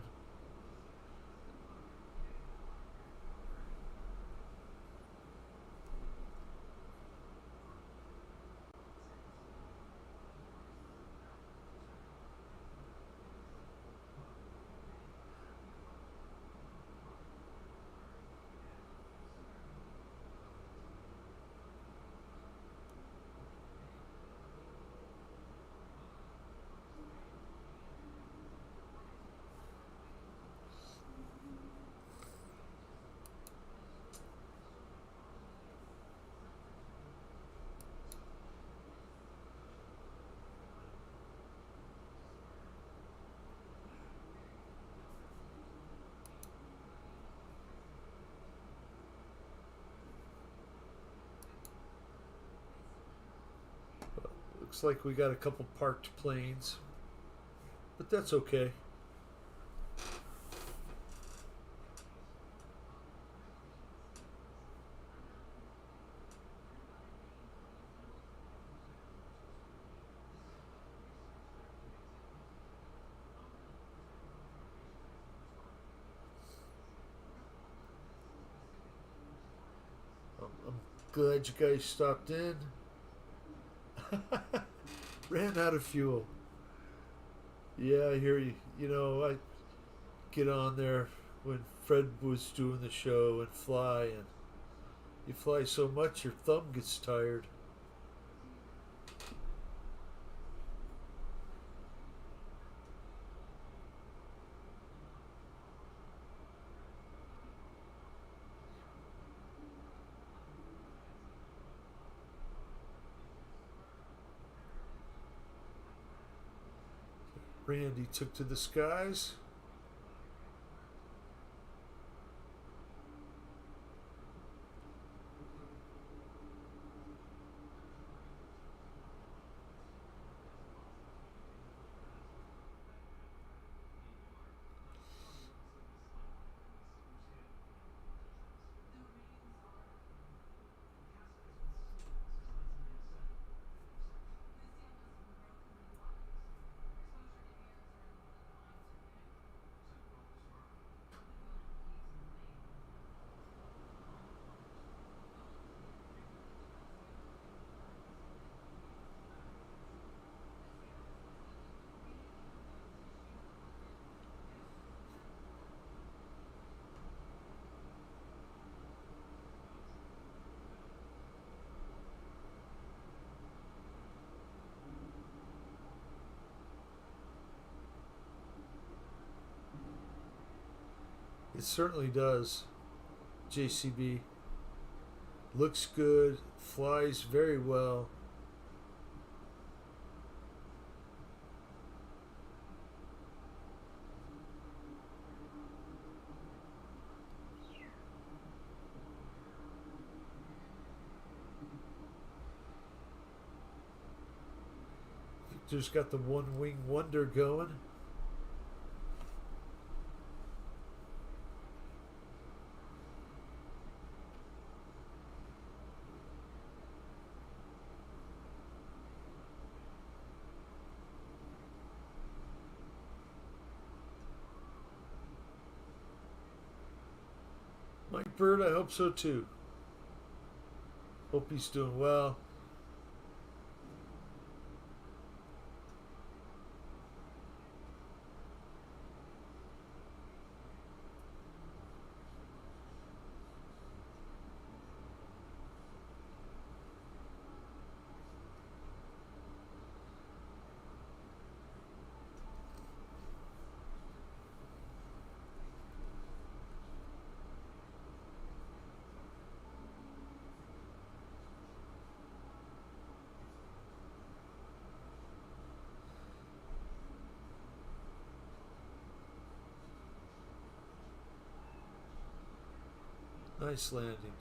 Looks like we got a couple parked planes, but that's okay. I'm glad you guys stopped in. Ran out of fuel. Yeah, I hear you. You know, I get on there when Fred was doing the show and fly, and you fly so much your thumb gets tired. Randy took to the skies. It certainly does. JCB looks good, flies very well. Victor's got the one wing wonder going. Mike Bird, I hope so too. Hope he's doing well. Nice landing.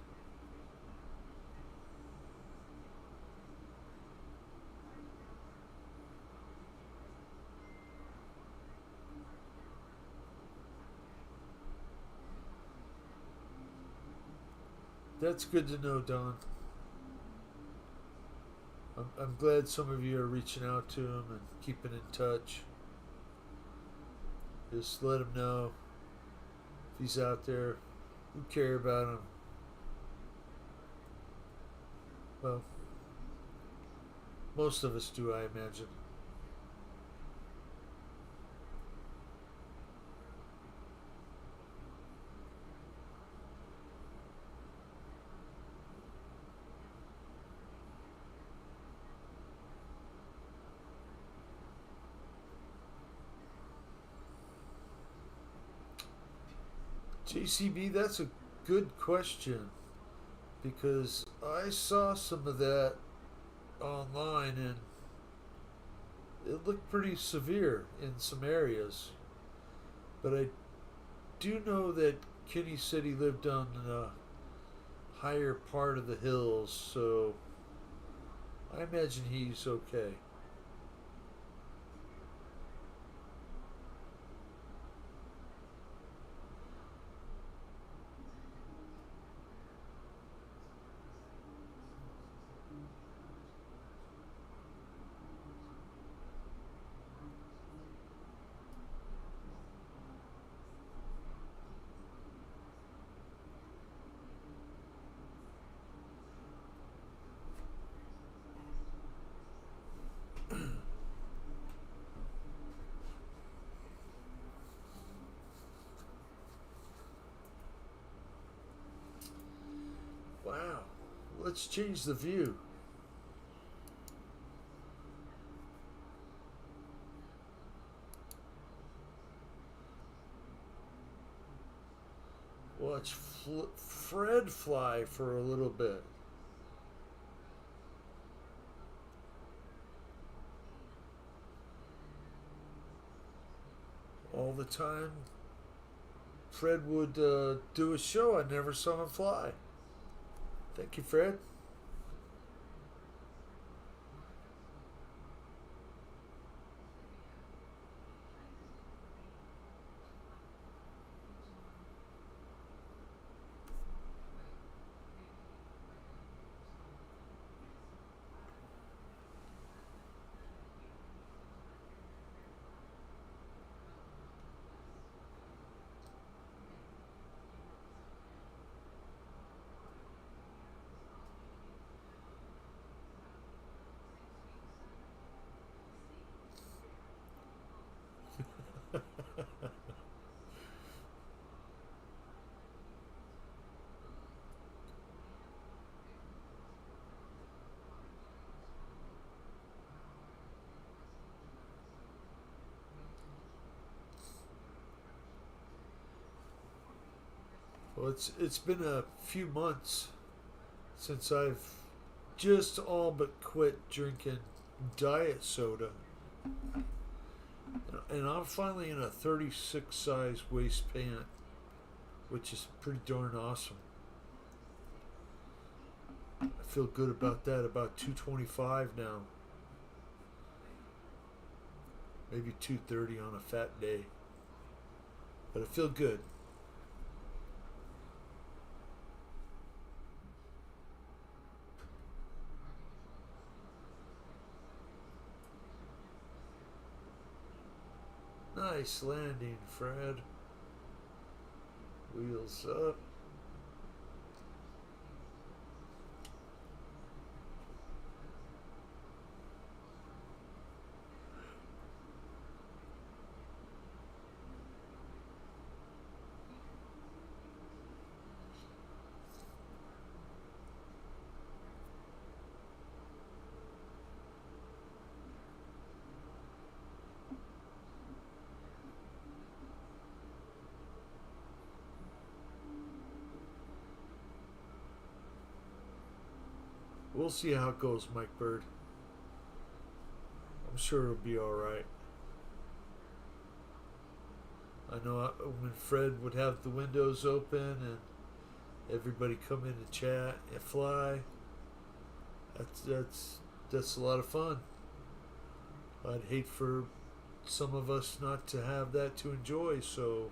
That's good to know, Don. I'm glad some of you are reaching out to him and keeping in touch. Just let him know if he's out there. We care about him. Well, most of us do, I imagine. JCB, that's a good question because I saw some of that online and it looked pretty severe in some areas. But I do know that Kenny said he lived on a higher part of the hills, so I imagine he's okay. Wow, let's change the view. Watch Fred fly for a little bit. All the time Fred would do a show, I never saw him fly. Thank you, Fred. Well, it's been a few months since I've just all but quit drinking diet soda, and I'm finally in a 36 size waist pant, which is pretty darn awesome. I feel good about that. About 225 now, maybe 230 on a fat day, but I feel good. Nice landing, Fred. Wheels up. We'll see how it goes, Mike Bird. I'm sure it'll be alright. I know when Fred would have the windows open and everybody come in and chat and fly, that's a lot of fun. I'd hate for some of us not to have that to enjoy, so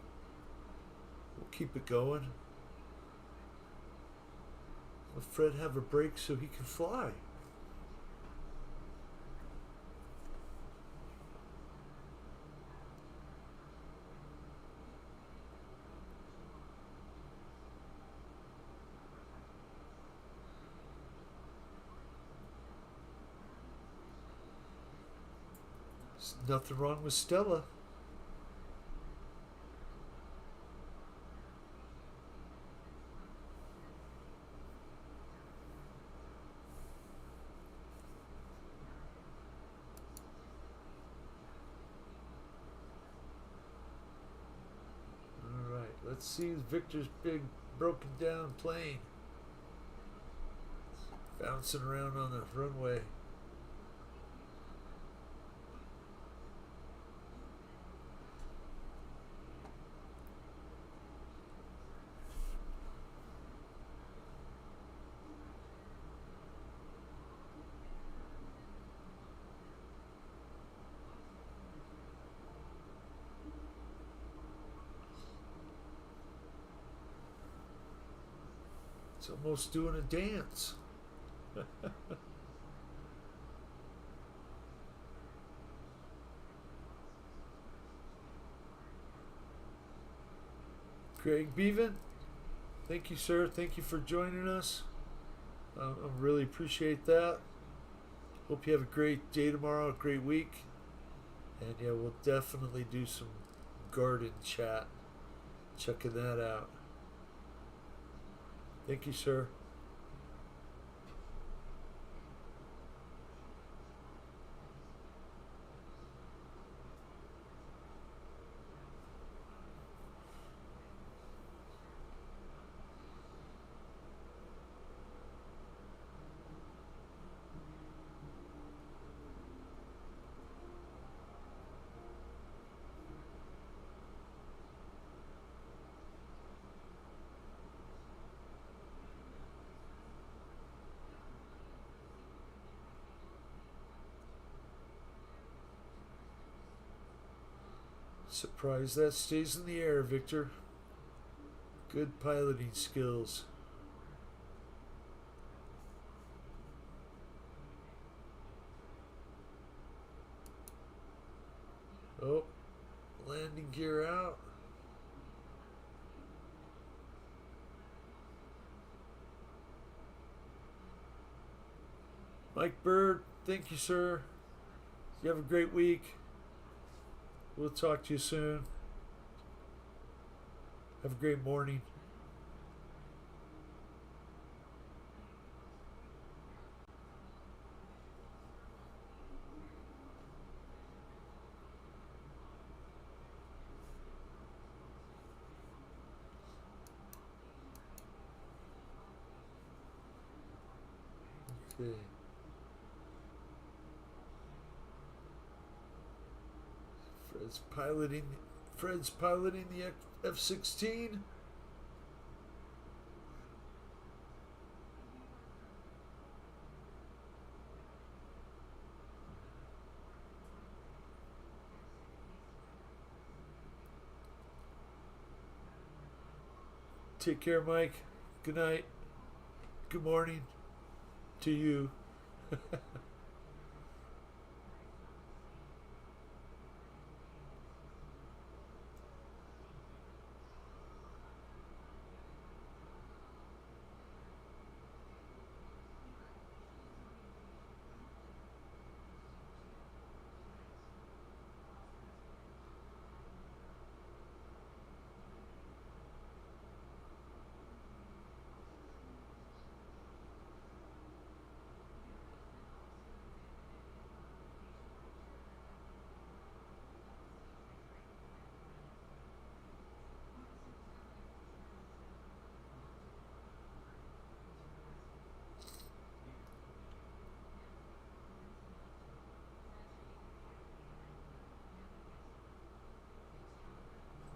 we'll keep it going. Let Fred have a break so he can fly. There's nothing wrong with Stella. Alright, let's see Victor's big broken down plane. Bouncing around on the runway. It's almost doing a dance. Craig Bevan, thank you, sir. Thank you for joining us. I really appreciate that. Hope you have a great day tomorrow, a great week. And yeah, we'll definitely do some garden chat. Checking that out. Thank you, sir. Surprised that stays in the air, Victor. Good piloting skills. Oh, landing gear out. Mike Bird, thank you, sir. You have a great week. We'll talk to you soon. Have a great morning. Okay. Fred's piloting the F-16. Take care, Mike. Good night. Good morning to you.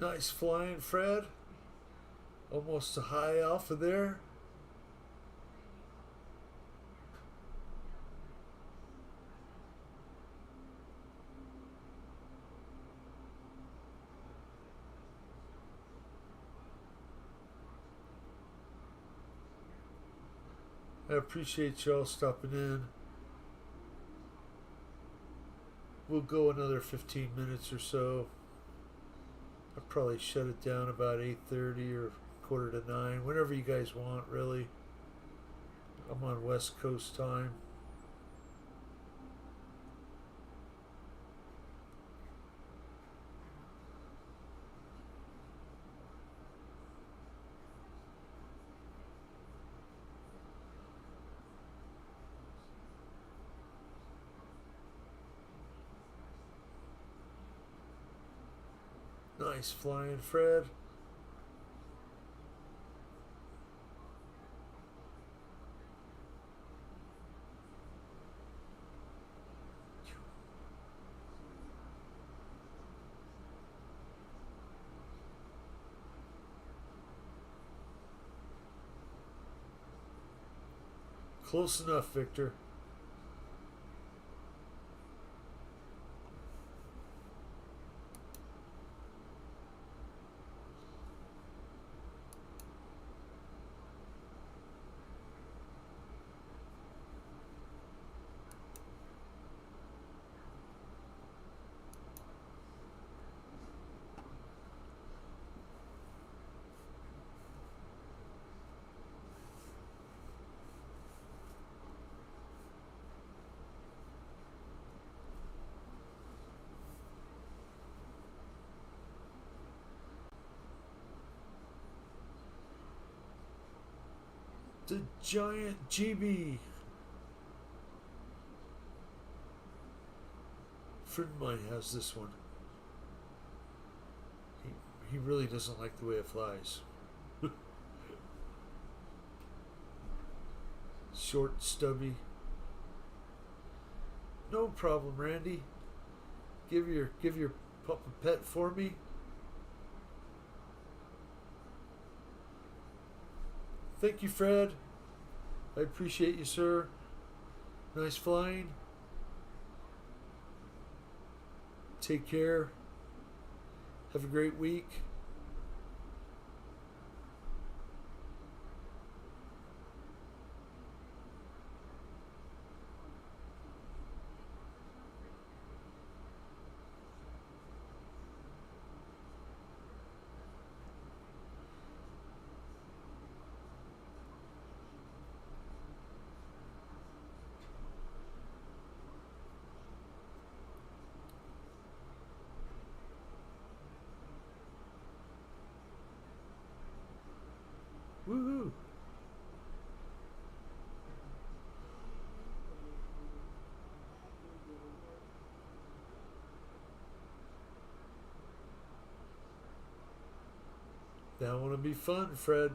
Nice flying, Fred. Almost a high alpha there. I appreciate y'all stopping in. We'll go another 15 minutes or so. I'll probably shut it down about 8:30 or quarter to 9, whenever you guys want, really. I'm on West Coast time. Nice flying, Fred. Close enough, Victor. The giant GB. Friend of mine has this one. He really doesn't like the way it flies. Short, stubby. No problem, Randy. Give your pup a pet for me. Thank you, Fred. I appreciate you, sir. Nice flying. Take care. Have a great week. Woohoo! That want to be fun, Fred.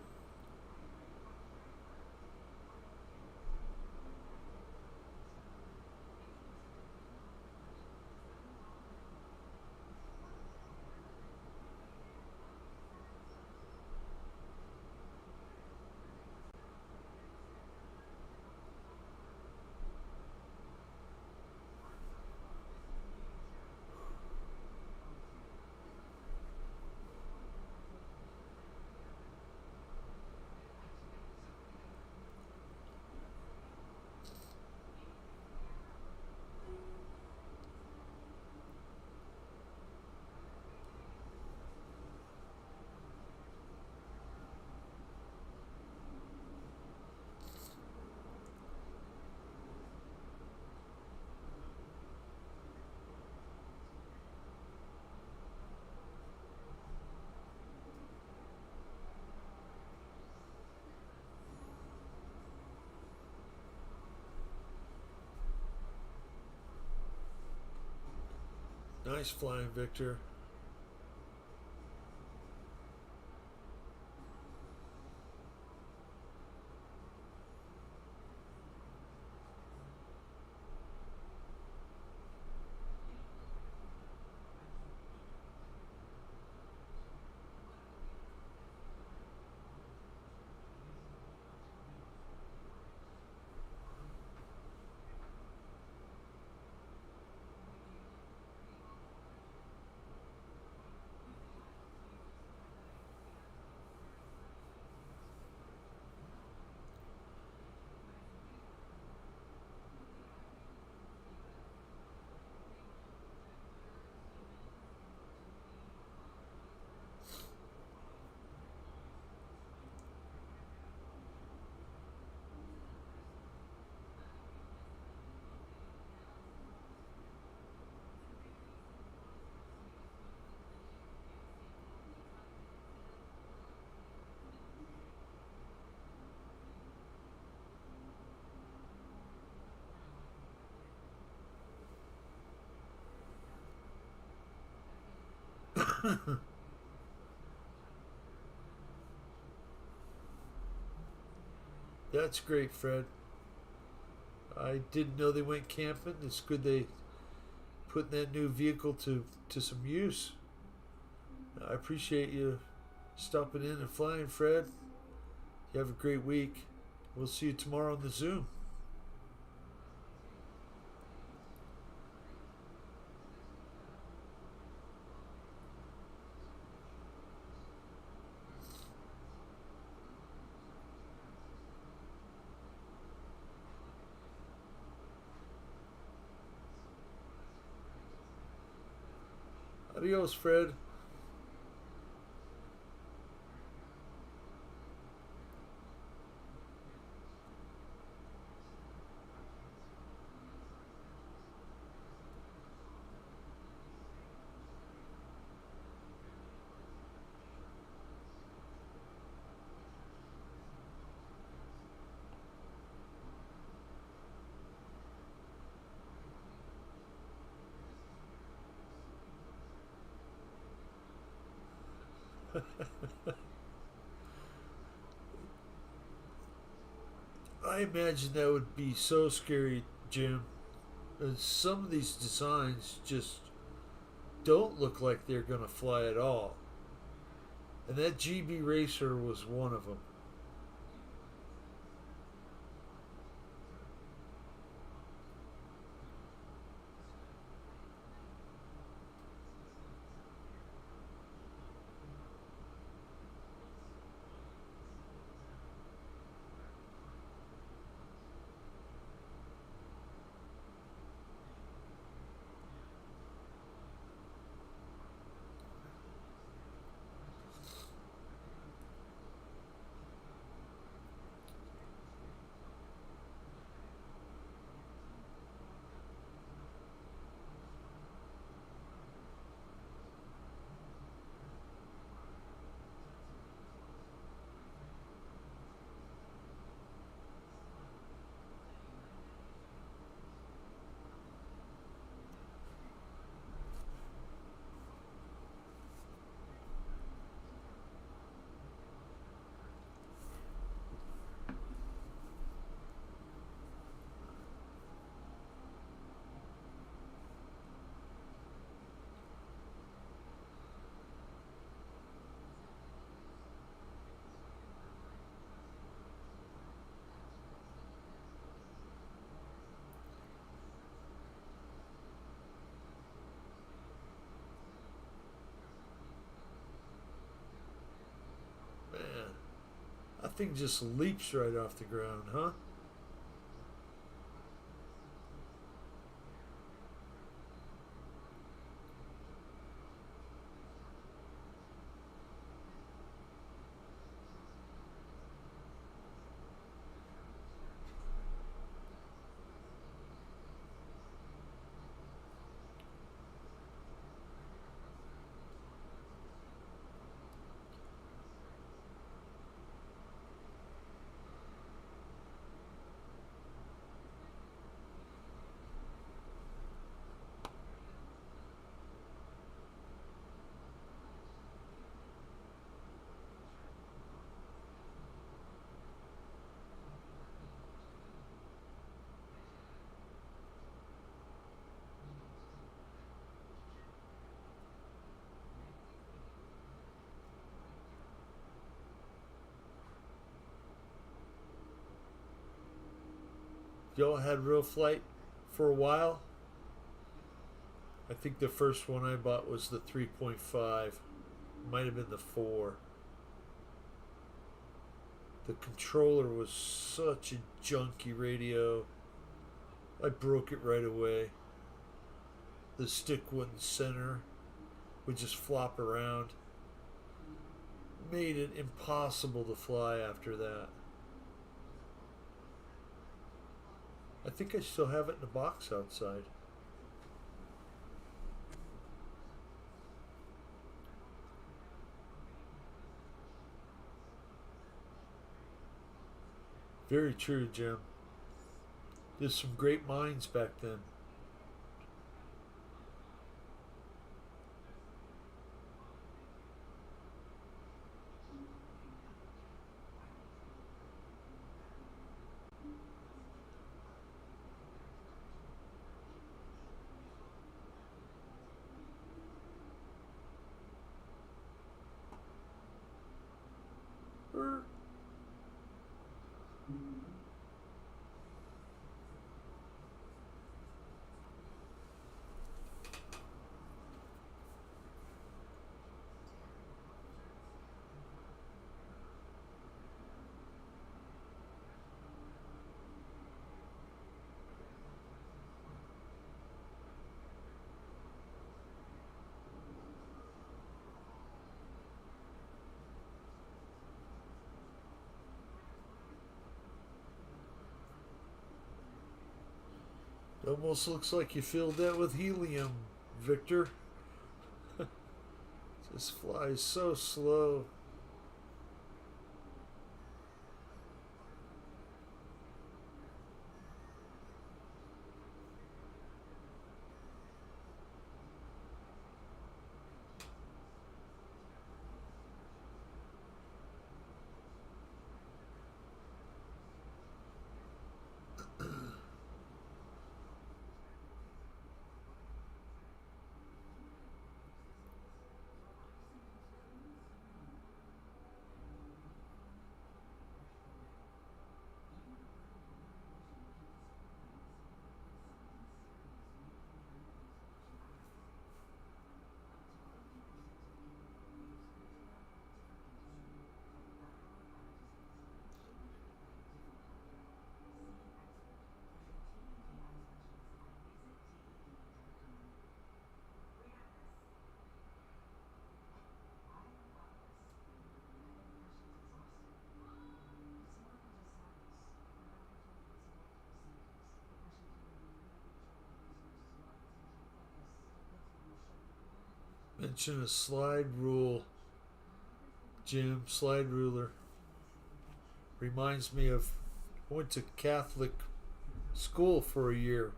Nice flying, Victor. That's great, Fred. I didn't know they went camping. It's good they put that new vehicle to some use. I appreciate you stopping in and flying, Fred. You have a great week. We'll see you tomorrow on the Zoom. Adios, Fred. I imagine that would be so scary, Jim. Some of these designs just don't look like they're going to fly at all. And that GB Racer was one of them. Man, that thing just leaps right off the ground, huh? Y'all had real flight for a while. I think the first one I bought was the 3.5. Might have been the 4. The controller was such a junky radio. I broke it right away. The stick wouldn't center, would just flop around. Made it impossible to fly after that. I think I still have it in a box outside. Very true, Jim. There's some great minds back then. Almost looks like you filled that with helium, Victor. This flies so slow. Mention a slide rule, Jim. Slide ruler. Reminds me of, I went to Catholic school for a year.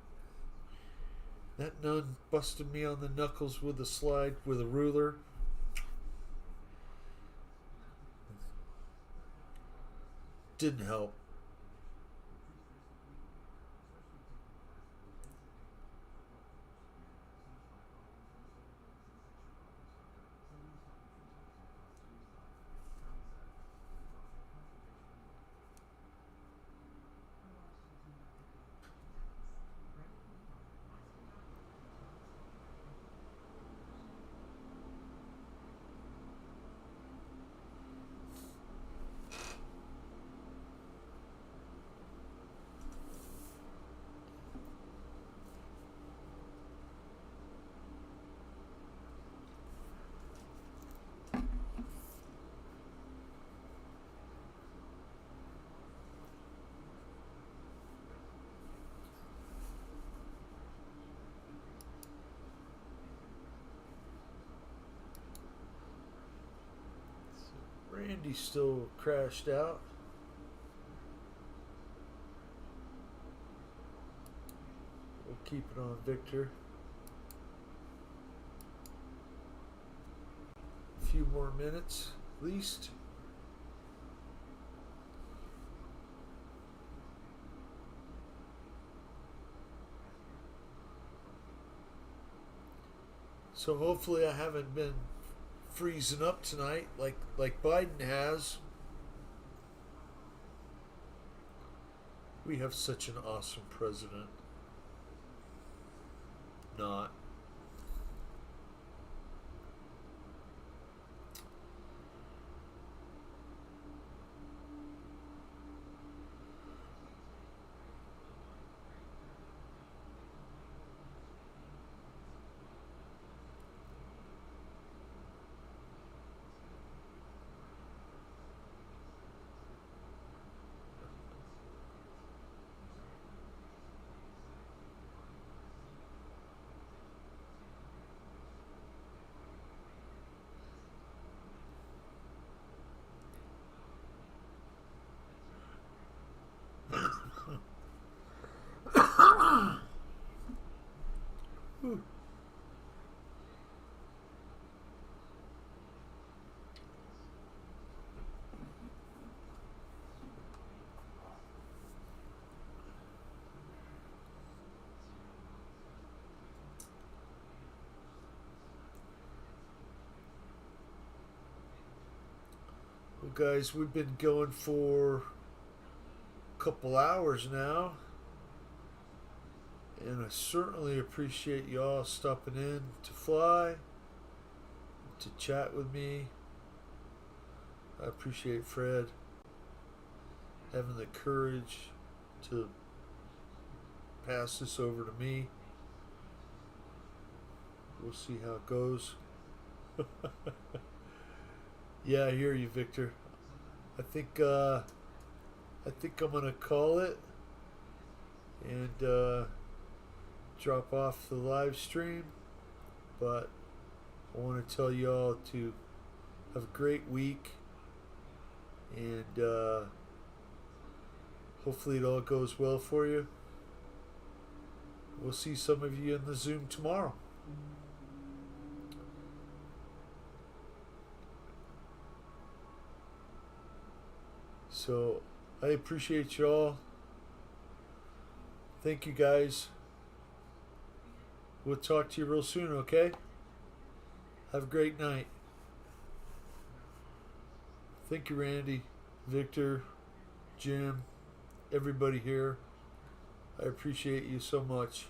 That nun busted me on the knuckles with a slide, with a ruler. Didn't help. Randy still crashed out. We'll keep it on Victor. A few more minutes, at least. So hopefully I haven't been freezing up tonight like Biden has. We have such an awesome president. Not. Well, guys, we've been going for a couple hours now, and I certainly appreciate y'all stopping in to fly, to chat with me. I appreciate Fred having the courage to pass this over to me. We'll see how it goes. Yeah, I hear you, Victor. I think I'm gonna call it, and drop off the live stream, but I want to tell you all to have a great week, and hopefully it all goes well for you. We'll see some of you in the Zoom tomorrow. So I appreciate you all. Thank you, guys. We'll talk to you real soon, okay? Have a great night. Thank you, Randy, Victor, Jim, everybody here. I appreciate you so much.